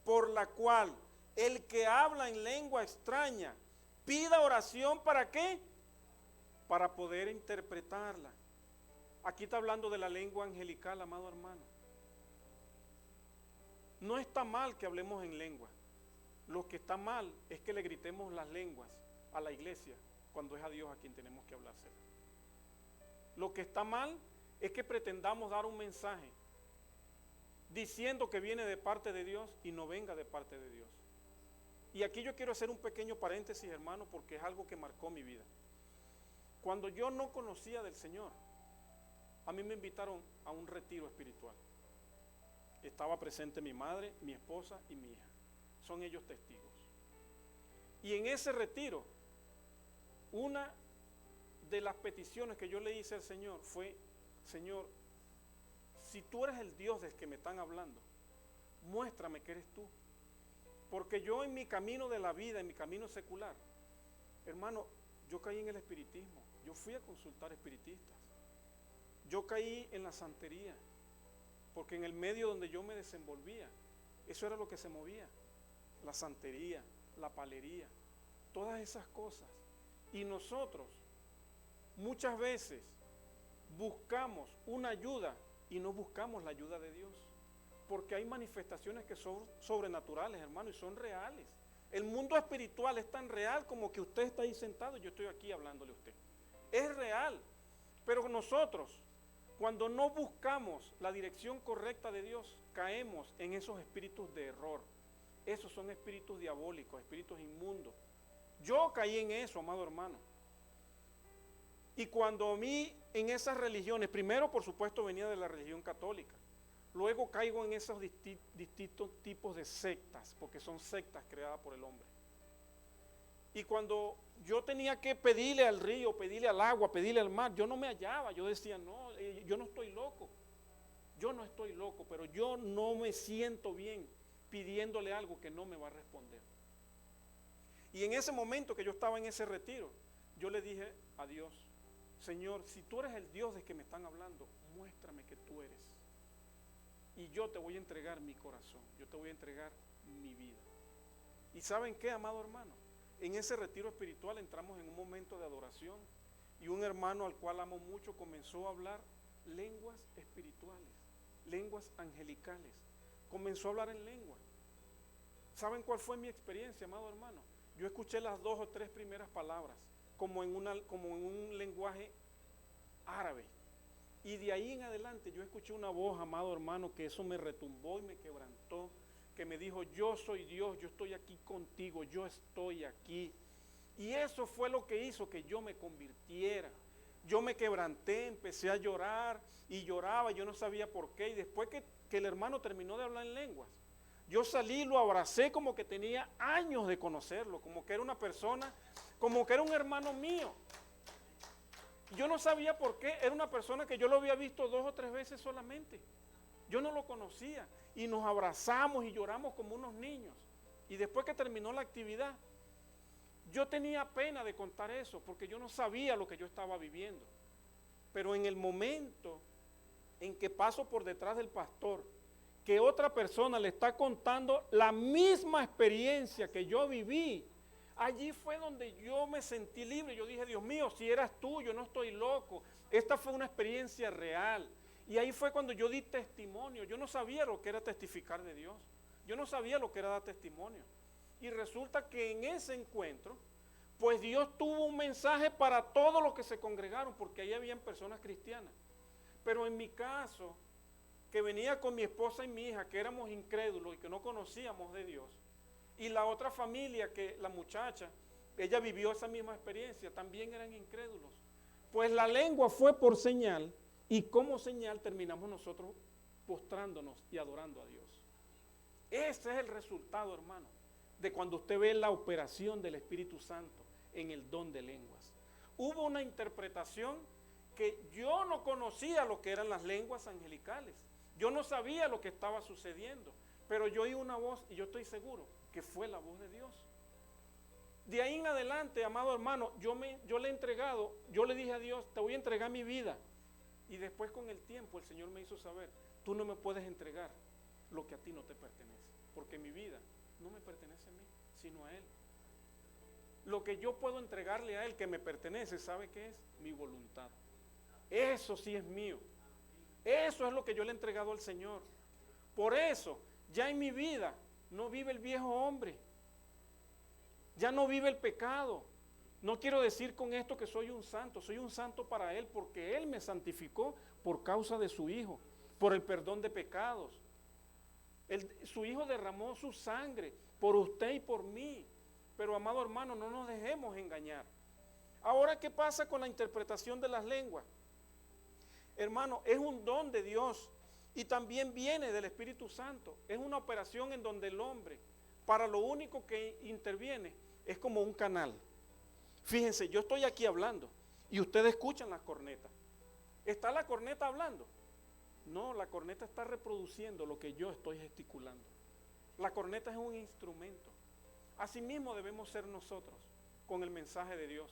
por la cual el que habla en lengua extraña pida oración. ¿Para qué? Para poder interpretarla. Aquí está hablando de la lengua angelical, amado hermano. No está mal que hablemos en lengua. Lo que está mal es que le gritemos las lenguas a la iglesia cuando es a Dios a quien tenemos que hablársela. Lo que está mal es que pretendamos dar un mensaje diciendo que viene de parte de Dios y no venga de parte de Dios. Y aquí yo quiero hacer un pequeño paréntesis, hermano, porque es algo que marcó mi vida. Cuando yo no conocía del Señor, a mí me invitaron a un retiro espiritual. Estaba presente mi madre, mi esposa y mi hija. Son ellos testigos. Y en ese retiro, una de las peticiones que yo le hice al Señor fue: Señor, si tú eres el Dios del que me están hablando, muéstrame que eres tú. Porque yo en mi camino de la vida, en mi camino secular, hermano, yo caí en el espiritismo. Yo fui a consultar espiritistas. Yo caí en la santería, porque en el medio donde yo me desenvolvía, eso era lo que se movía. La santería, la palería, todas esas cosas. Y nosotros muchas veces buscamos una ayuda y no buscamos la ayuda de Dios, porque hay manifestaciones que son sobrenaturales, hermano, y son reales. El mundo espiritual es tan real como que usted está ahí sentado y yo estoy aquí hablándole a usted. Es real, pero nosotros, cuando no buscamos la dirección correcta de Dios, caemos en esos espíritus de error. Esos son espíritus diabólicos, espíritus inmundos. Yo caí en eso, amado hermano. Y cuando a mí en esas religiones, primero por supuesto venía de la religión católica, luego caigo en esos distintos tipos de sectas, porque son sectas creadas por el hombre. Y cuando yo tenía que pedirle al río, pedirle al agua, pedirle al mar, yo no me hallaba. Yo decía, no, yo no estoy loco. Yo no estoy loco, pero yo no me siento bien pidiéndole algo que no me va a responder. Y en ese momento que yo estaba en ese retiro, yo le dije a Dios: Señor, si tú eres el Dios de que me están hablando, muéstrame que tú eres. Y yo te voy a entregar mi corazón, yo te voy a entregar mi vida. ¿Y saben qué, amado hermano? En ese retiro espiritual entramos en un momento de adoración y un hermano al cual amo mucho comenzó a hablar lenguas espirituales, lenguas angelicales. Comenzó a hablar en lengua. ¿Saben cuál fue mi experiencia, amado hermano? Yo escuché las 2 o 3 primeras palabras como en un lenguaje árabe. Y de ahí en adelante yo escuché una voz, amado hermano, que eso me retumbó y me quebrantó, que me dijo: yo soy Dios, yo estoy aquí contigo, yo estoy aquí. Y eso fue lo que hizo que yo me convirtiera. Yo me quebranté, empecé a llorar y lloraba, yo no sabía por qué. Y después que el hermano terminó de hablar en lenguas, yo salí, lo abracé como que tenía años de conocerlo, como que era una persona, como que era un hermano mío. Yo no sabía por qué, era una persona que yo lo había visto 2 o 3 veces solamente. Yo no lo conocía y nos abrazamos y lloramos como unos niños. Y después que terminó la actividad, yo tenía pena de contar eso porque yo no sabía lo que yo estaba viviendo. Pero en el momento en que paso por detrás del pastor, que otra persona le está contando la misma experiencia que yo viví, allí fue donde yo me sentí libre. Yo dije: Dios mío, si eras tú, yo no estoy loco. Esta fue una experiencia real. Y ahí fue cuando yo di testimonio. Yo no sabía lo que era testificar de Dios. Yo no sabía lo que era dar testimonio. Y resulta que en ese encuentro, pues Dios tuvo un mensaje para todos los que se congregaron, porque ahí habían personas cristianas. Pero en mi caso, que venía con mi esposa y mi hija, que éramos incrédulos y que no conocíamos de Dios, y la otra familia, que la muchacha, ella vivió esa misma experiencia, también eran incrédulos. Pues la lengua fue por señal, y como señal terminamos nosotros postrándonos y adorando a Dios. Ese es el resultado, hermano, de cuando usted ve la operación del Espíritu Santo en el don de lenguas. Hubo una interpretación que yo no conocía lo que eran las lenguas angelicales. Yo no sabía lo que estaba sucediendo, pero yo oí una voz y yo estoy seguro que fue la voz de Dios. De ahí en adelante, amado hermano, yo le he entregado, yo le dije a Dios: te voy a entregar mi vida. Y después, con el tiempo, el Señor me hizo saber: tú no me puedes entregar lo que a ti no te pertenece, porque mi vida no me pertenece a mí, sino a Él. Lo que yo puedo entregarle a Él que me pertenece, ¿sabe qué es? Mi voluntad. Eso sí es mío. Eso es lo que yo le he entregado al Señor. Por eso, ya en mi vida no vive el viejo hombre. Ya no vive el pecado. No quiero decir con esto que soy un santo para Él, porque Él me santificó por causa de su Hijo, por el perdón de pecados. Su Hijo derramó su sangre por usted y por mí. Pero, amado hermano, no nos dejemos engañar. Ahora, ¿qué pasa con la interpretación de las lenguas? Hermano, es un don de Dios y también viene del Espíritu Santo. Es una operación en donde el hombre, para lo único que interviene, es como un canal. Fíjense, yo estoy aquí hablando y ustedes escuchan las cornetas. ¿Está la corneta hablando? No, la corneta está reproduciendo lo que yo estoy gesticulando. La corneta es un instrumento. Asimismo debemos ser nosotros con el mensaje de Dios.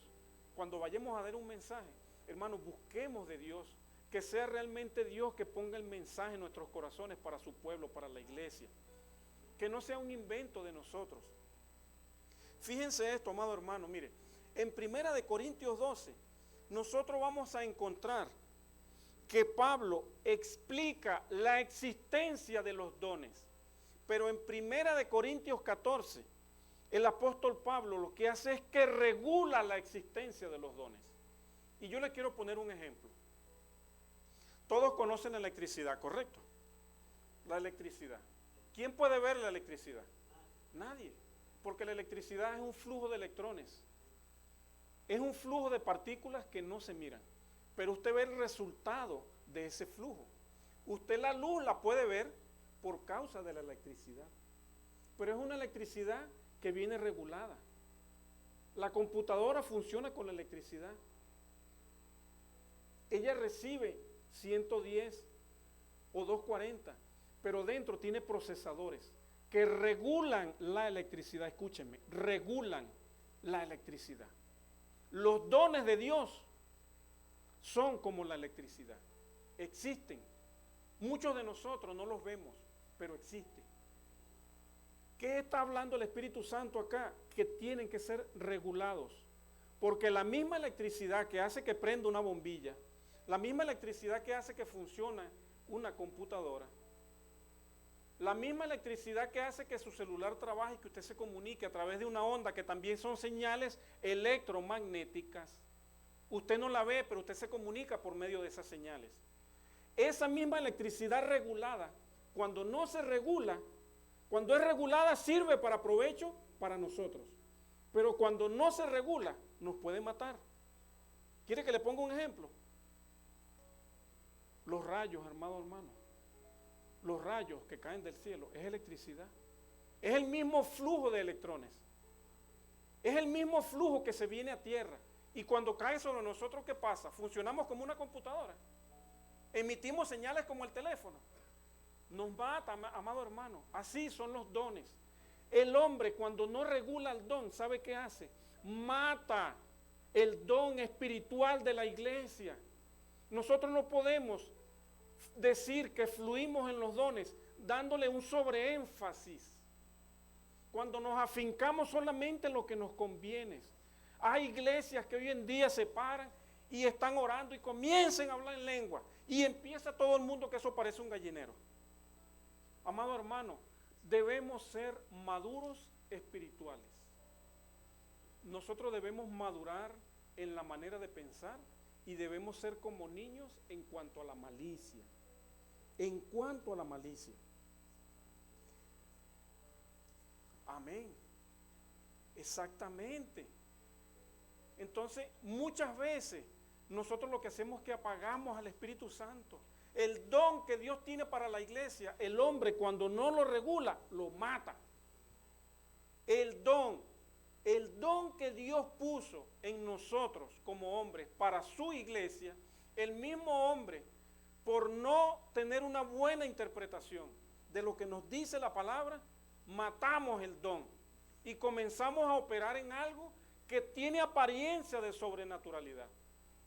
Cuando vayamos a dar un mensaje, hermanos, busquemos de Dios, que sea realmente Dios que ponga el mensaje en nuestros corazones para su pueblo, para la iglesia. Que no sea un invento de nosotros. Fíjense esto, amado hermano, mire, en 1 Corintios 12, nosotros vamos a encontrar que Pablo explica la existencia de los dones. Pero en 1 Corintios 14, el apóstol Pablo lo que hace es que regula la existencia de los dones. Y yo le quiero poner un ejemplo. Todos conocen la electricidad, ¿correcto? La electricidad. ¿Quién puede ver la electricidad? Nadie. Porque la electricidad es un flujo de electrones. Es un flujo de partículas que no se miran. Pero usted ve el resultado de ese flujo. Usted la luz la puede ver por causa de la electricidad. Pero es una electricidad que viene regulada. La computadora funciona con la electricidad. Ella recibe 110 o 240, pero dentro tiene procesadores que regulan la electricidad. Escúchenme, regulan la electricidad. Los dones de Dios son como la electricidad. Existen. Muchos de nosotros no los vemos, pero existen. ¿Qué está hablando el Espíritu Santo acá? Que tienen que ser regulados. Porque la misma electricidad que hace que prenda una bombilla, la misma electricidad que hace que funcione una computadora, la misma electricidad que hace que su celular trabaje y que usted se comunique a través de una onda que también son señales electromagnéticas. Usted no la ve, pero usted se comunica por medio de esas señales. Esa misma electricidad regulada, cuando no se regula, cuando es regulada sirve para provecho para nosotros. Pero cuando no se regula, nos puede matar. ¿Quiere que le ponga un ejemplo? Los rayos, hermano. Los rayos que caen del cielo es electricidad. Es el mismo flujo de electrones. Es el mismo flujo que se viene a tierra. Y cuando cae sobre nosotros, ¿qué pasa? Funcionamos como una computadora. Emitimos señales como el teléfono. Nos mata, amado hermano. Así son los dones. El hombre, cuando no regula el don, ¿sabe qué hace? Mata el don espiritual de la iglesia. Nosotros no podemos decir que fluimos en los dones dándole un sobreénfasis. Cuando nos afincamos solamente en lo que nos conviene. Hay iglesias que hoy en día se paran y están orando y comiencen a hablar en lengua. Y empieza todo el mundo que eso parece un gallinero. Amado hermano, debemos ser maduros espirituales. Nosotros debemos madurar en la manera de pensar y debemos ser como niños en cuanto a la malicia. En cuanto a la malicia. Amén. Exactamente. Entonces, muchas veces nosotros lo que hacemos es que apagamos al Espíritu Santo. El don que Dios tiene para la iglesia, el hombre cuando no lo regula, lo mata. El don que Dios puso en nosotros como hombres para su iglesia, el mismo hombre, por no tener una buena interpretación de lo que nos dice la palabra, matamos el don y comenzamos a operar en algo que tiene apariencia de sobrenaturalidad,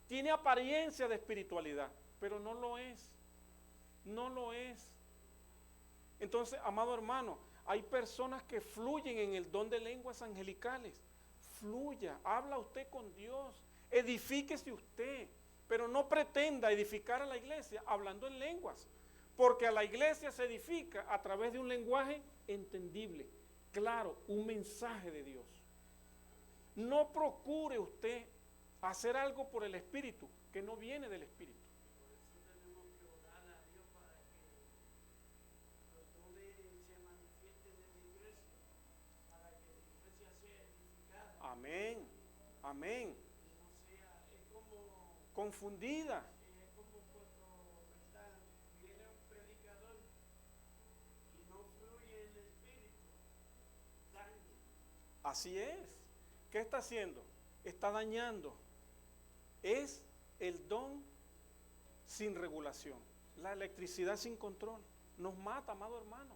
tiene apariencia de espiritualidad, pero no lo es. No lo es. Entonces, amado hermano, hay personas que fluyen en el don de lenguas angelicales. Fluya, habla usted con Dios, edifíquese usted, pero no pretenda edificar a la iglesia hablando en lenguas, porque a la iglesia se edifica a través de un lenguaje entendible, claro, un mensaje de Dios. No procure usted hacer algo por el Espíritu que no viene del Espíritu. Amén, amén. Confundida. Así es. ¿Qué está haciendo? Está dañando. Es el don sin regulación. La electricidad sin control. Nos mata, amado hermano.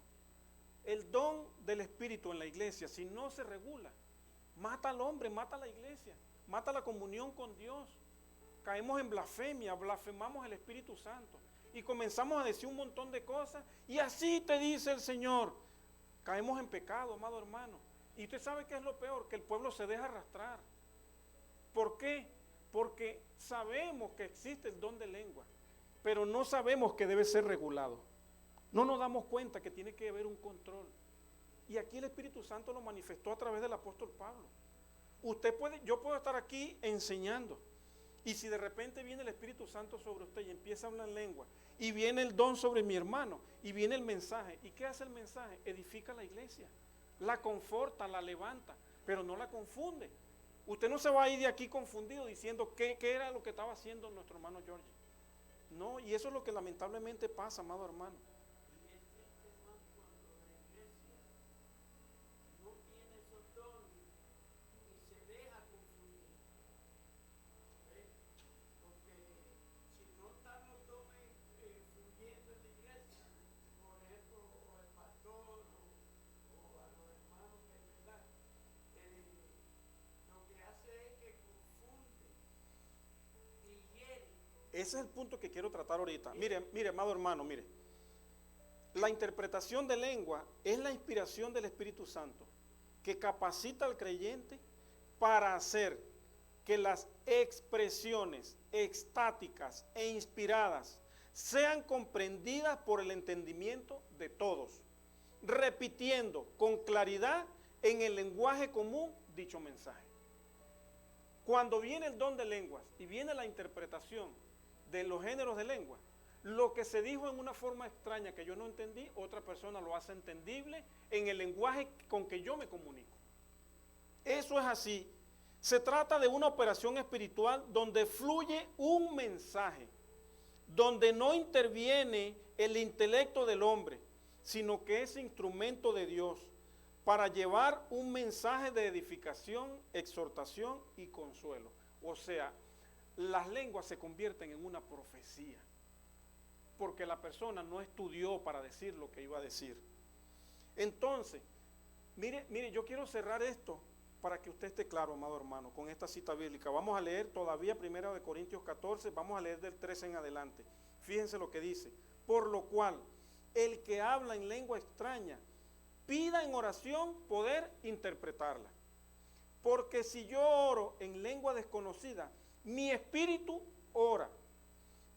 El don del Espíritu en la iglesia, si no se regula, mata al hombre, mata a la iglesia, mata la comunión con Dios. Caemos en blasfemia, blasfemamos el Espíritu Santo y comenzamos a decir un montón de cosas y así te dice el Señor. Caemos en pecado, amado hermano. Y usted sabe qué es lo peor, que el pueblo se deja arrastrar. ¿Por qué? Porque sabemos que existe el don de lengua, pero no sabemos que debe ser regulado. No nos damos cuenta que tiene que haber un control. Y aquí el Espíritu Santo lo manifestó a través del apóstol Pablo. Yo puedo estar aquí enseñando, y si de repente viene el Espíritu Santo sobre usted y empieza a hablar en lengua, y viene el don sobre mi hermano, y viene el mensaje, ¿y qué hace el mensaje? Edifica la iglesia, la conforta, la levanta, pero no la confunde. Usted no se va a ir de aquí confundido diciendo qué era lo que estaba haciendo nuestro hermano George. No, y eso es lo que lamentablemente pasa, amado hermano. Ese es el punto que quiero tratar ahorita. Mire, amado hermano, mire. La interpretación de lengua es la inspiración del Espíritu Santo que capacita al creyente para hacer que las expresiones extáticas e inspiradas sean comprendidas por el entendimiento de todos, repitiendo con claridad en el lenguaje común dicho mensaje. Cuando viene el don de lenguas y viene la interpretación de los géneros de lengua, lo que se dijo en una forma extraña que yo no entendí, otra persona lo hace entendible en el lenguaje con que yo me comunico. Eso es así. Se trata de una operación espiritual donde fluye un mensaje, donde no interviene el intelecto del hombre, sino que es instrumento de Dios para llevar un mensaje de edificación, exhortación y consuelo. O sea, las lenguas se convierten en una profecía, porque la persona no estudió para decir lo que iba a decir. Entonces, mire, yo quiero cerrar esto para que usted esté claro, amado hermano, con esta cita bíblica. Vamos a leer todavía 1 Corintios 14, vamos a leer del 13 en adelante. Fíjense lo que dice. Por lo cual, el que habla en lengua extraña, pida en oración poder interpretarla. Porque si yo oro en lengua desconocida, mi espíritu ora,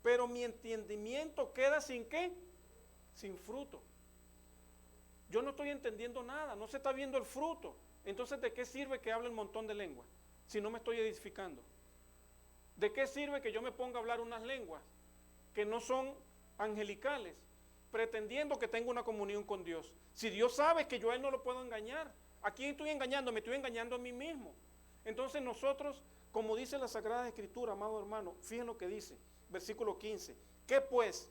pero mi entendimiento queda sin ¿qué? Sin fruto. Yo no estoy entendiendo nada, no se está viendo el fruto. Entonces, ¿de qué sirve que hable un montón de lenguas si no me estoy edificando? ¿De qué sirve que yo me ponga a hablar unas lenguas que no son angelicales, pretendiendo que tengo una comunión con Dios? Si Dios sabe que yo a Él no lo puedo engañar, ¿a quién estoy engañando? Me estoy engañando a mí mismo. Entonces nosotros, como dice la Sagrada Escritura, amado hermano, fíjense lo que dice, versículo 15, ¿qué pues?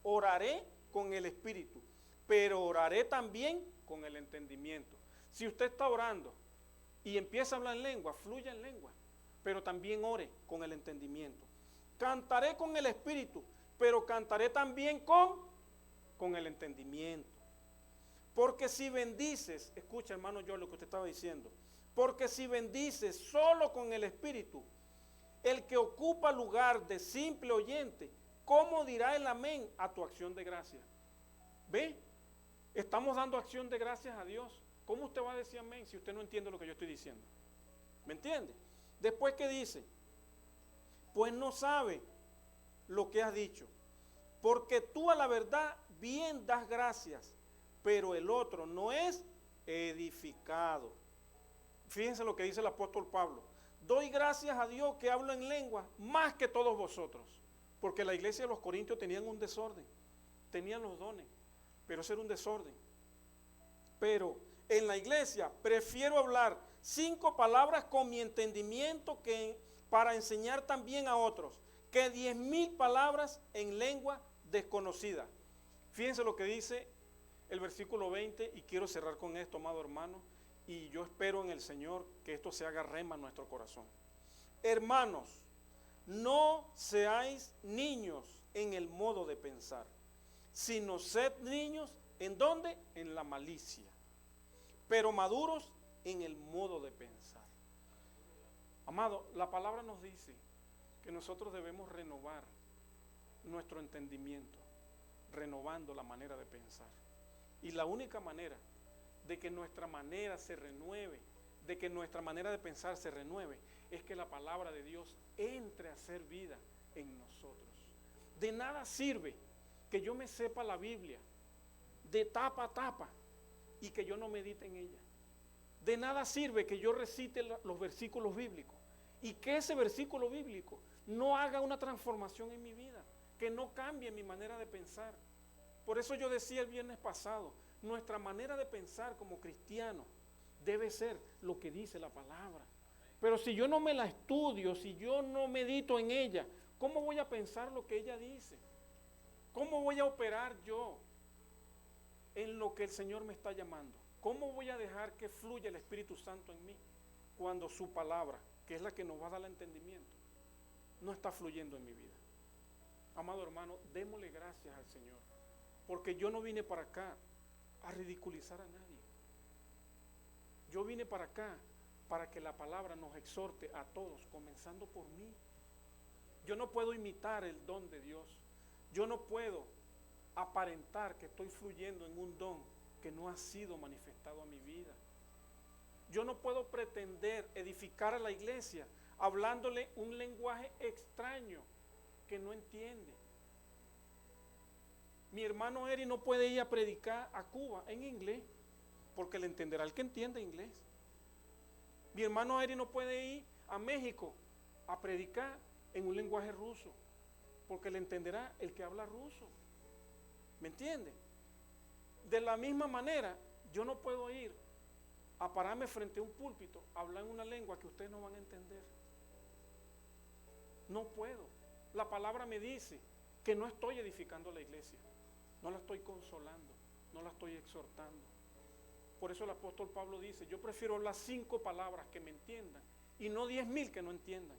Oraré con el Espíritu, pero oraré también con el entendimiento. Si usted está orando y empieza a hablar en lengua, fluya en lengua, pero también ore con el entendimiento. Cantaré con el Espíritu, pero cantaré también con el entendimiento. Porque si bendices, escucha hermano yo lo que usted estaba diciendo, porque si bendices solo con el Espíritu, el que ocupa lugar de simple oyente, ¿cómo dirá el amén a tu acción de gracia? ¿Ve? Estamos dando acción de gracias a Dios. ¿Cómo usted va a decir amén si usted no entiende lo que yo estoy diciendo? ¿Me entiende? Después, ¿qué dice? pues no sabe lo que has dicho. Porque tú a la verdad bien das gracias, pero el otro no es edificado. Fíjense lo que dice el apóstol Pablo. Doy gracias a Dios que hablo en lengua más que todos vosotros. Porque la iglesia de los Corintios tenían un desorden. Tenían los dones, pero ese era un desorden. Pero en la iglesia prefiero hablar 5 palabras con mi entendimiento para enseñar también a otros, que 10,000 palabras en lengua desconocida. Fíjense lo que dice el versículo 20, y quiero cerrar con esto, amado hermano, y yo espero en el Señor que esto se haga rema en nuestro corazón. Hermanos, no seáis niños en el modo de pensar, sino sed niños, ¿en dónde? En la malicia, pero maduros en el modo de pensar. Amado, la palabra nos dice que nosotros debemos renovar nuestro entendimiento, renovando la manera de pensar. Y la única manera de que nuestra manera se renueve, de que nuestra manera de pensar se renueve, es que la palabra de Dios entre a ser vida en nosotros. De nada sirve que yo me sepa la Biblia de tapa a tapa y que yo no medite en ella. De nada sirve que yo recite los versículos bíblicos y que ese versículo bíblico no haga una transformación en mi vida, que no cambie mi manera de pensar. Por eso yo decía el viernes pasado, nuestra manera de pensar como cristianos debe ser lo que dice la palabra. Pero si yo no me la estudio, si yo no medito en ella, ¿cómo voy a pensar lo que ella dice? ¿Cómo voy a operar yo en lo que el Señor me está llamando? ¿Cómo voy a dejar que fluya el Espíritu Santo en mí cuando su palabra, que es la que nos va a dar el entendimiento, no está fluyendo en mi vida? Amado hermano, démosle gracias al Señor, porque yo no vine para acá a ridiculizar a nadie. Yo vine para acá para que la palabra nos exhorte a todos, comenzando por mí. Yo no puedo imitar el don de Dios. Yo no puedo aparentar que estoy fluyendo en un don que no ha sido manifestado a mi vida. Yo no puedo pretender edificar a la iglesia hablándole un lenguaje extraño que no entiende. Mi hermano Eri no puede ir a predicar a Cuba en inglés, porque le entenderá el que entiende inglés. Mi hermano Eri no puede ir a México a predicar en un lenguaje ruso, porque le entenderá el que habla ruso. ¿Me entiende? De la misma manera, yo no puedo ir a pararme frente a un púlpito a hablar en una lengua que ustedes no van a entender. No puedo. La palabra me dice que no estoy edificando la iglesia, no la estoy consolando, no la estoy exhortando. Por eso el apóstol Pablo dice, yo prefiero hablar 5 palabras que me entiendan y no 10,000 que no entiendan.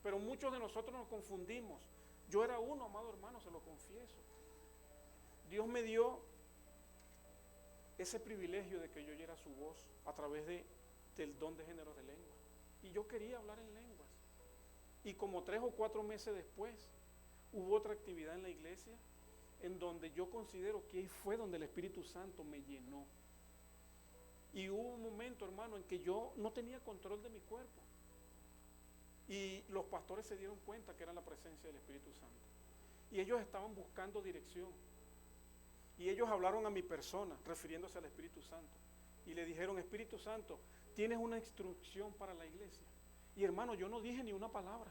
Pero muchos de nosotros nos confundimos. Yo era uno, amado hermano, se lo confieso. Dios me dio ese privilegio de que yo oyera su voz a través del don de géneros de lengua. Y yo quería hablar en lenguas. Y como 3 o 4 meses después, hubo otra actividad en la iglesia en donde yo considero que ahí fue donde el Espíritu Santo me llenó. Y hubo un momento, hermano, en que yo no tenía control de mi cuerpo. Y los pastores se dieron cuenta que era la presencia del Espíritu Santo. Y ellos estaban buscando dirección. Y ellos hablaron a mi persona, refiriéndose al Espíritu Santo. Y le dijeron, Espíritu Santo, tienes una instrucción para la iglesia. Y hermano, yo no dije ni una palabra.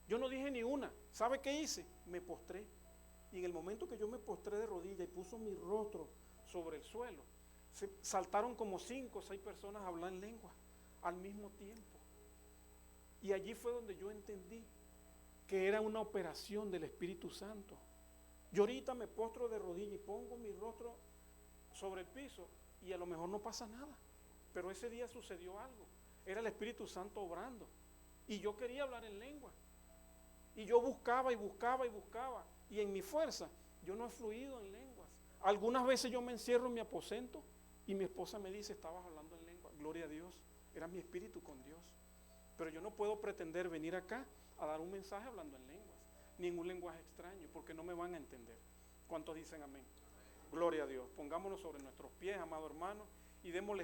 Yo no dije ni una. ¿Sabe qué hice? Me postré. Y en el momento que yo me postré de rodillas y puso mi rostro sobre el suelo, saltaron como 5 o 6 personas a hablar en lengua al mismo tiempo. Y allí fue donde yo entendí que era una operación del Espíritu Santo. Yo ahorita me postro de rodillas y pongo mi rostro sobre el piso y a lo mejor no pasa nada, pero ese día sucedió algo. Era el Espíritu Santo obrando y yo quería hablar en lengua y yo buscaba y buscaba y buscaba, y en mi fuerza yo no he fluido en lenguas. Algunas veces yo me encierro en mi aposento y mi esposa me dice, estabas hablando en lengua. Gloria a Dios, era mi espíritu con Dios. Pero yo no puedo pretender venir acá a dar un mensaje hablando en lenguas, ni en un lenguaje extraño, porque no me van a entender. ¿Cuántos dicen amén? Gloria a Dios. Pongámonos sobre nuestros pies, amado hermano, y démosle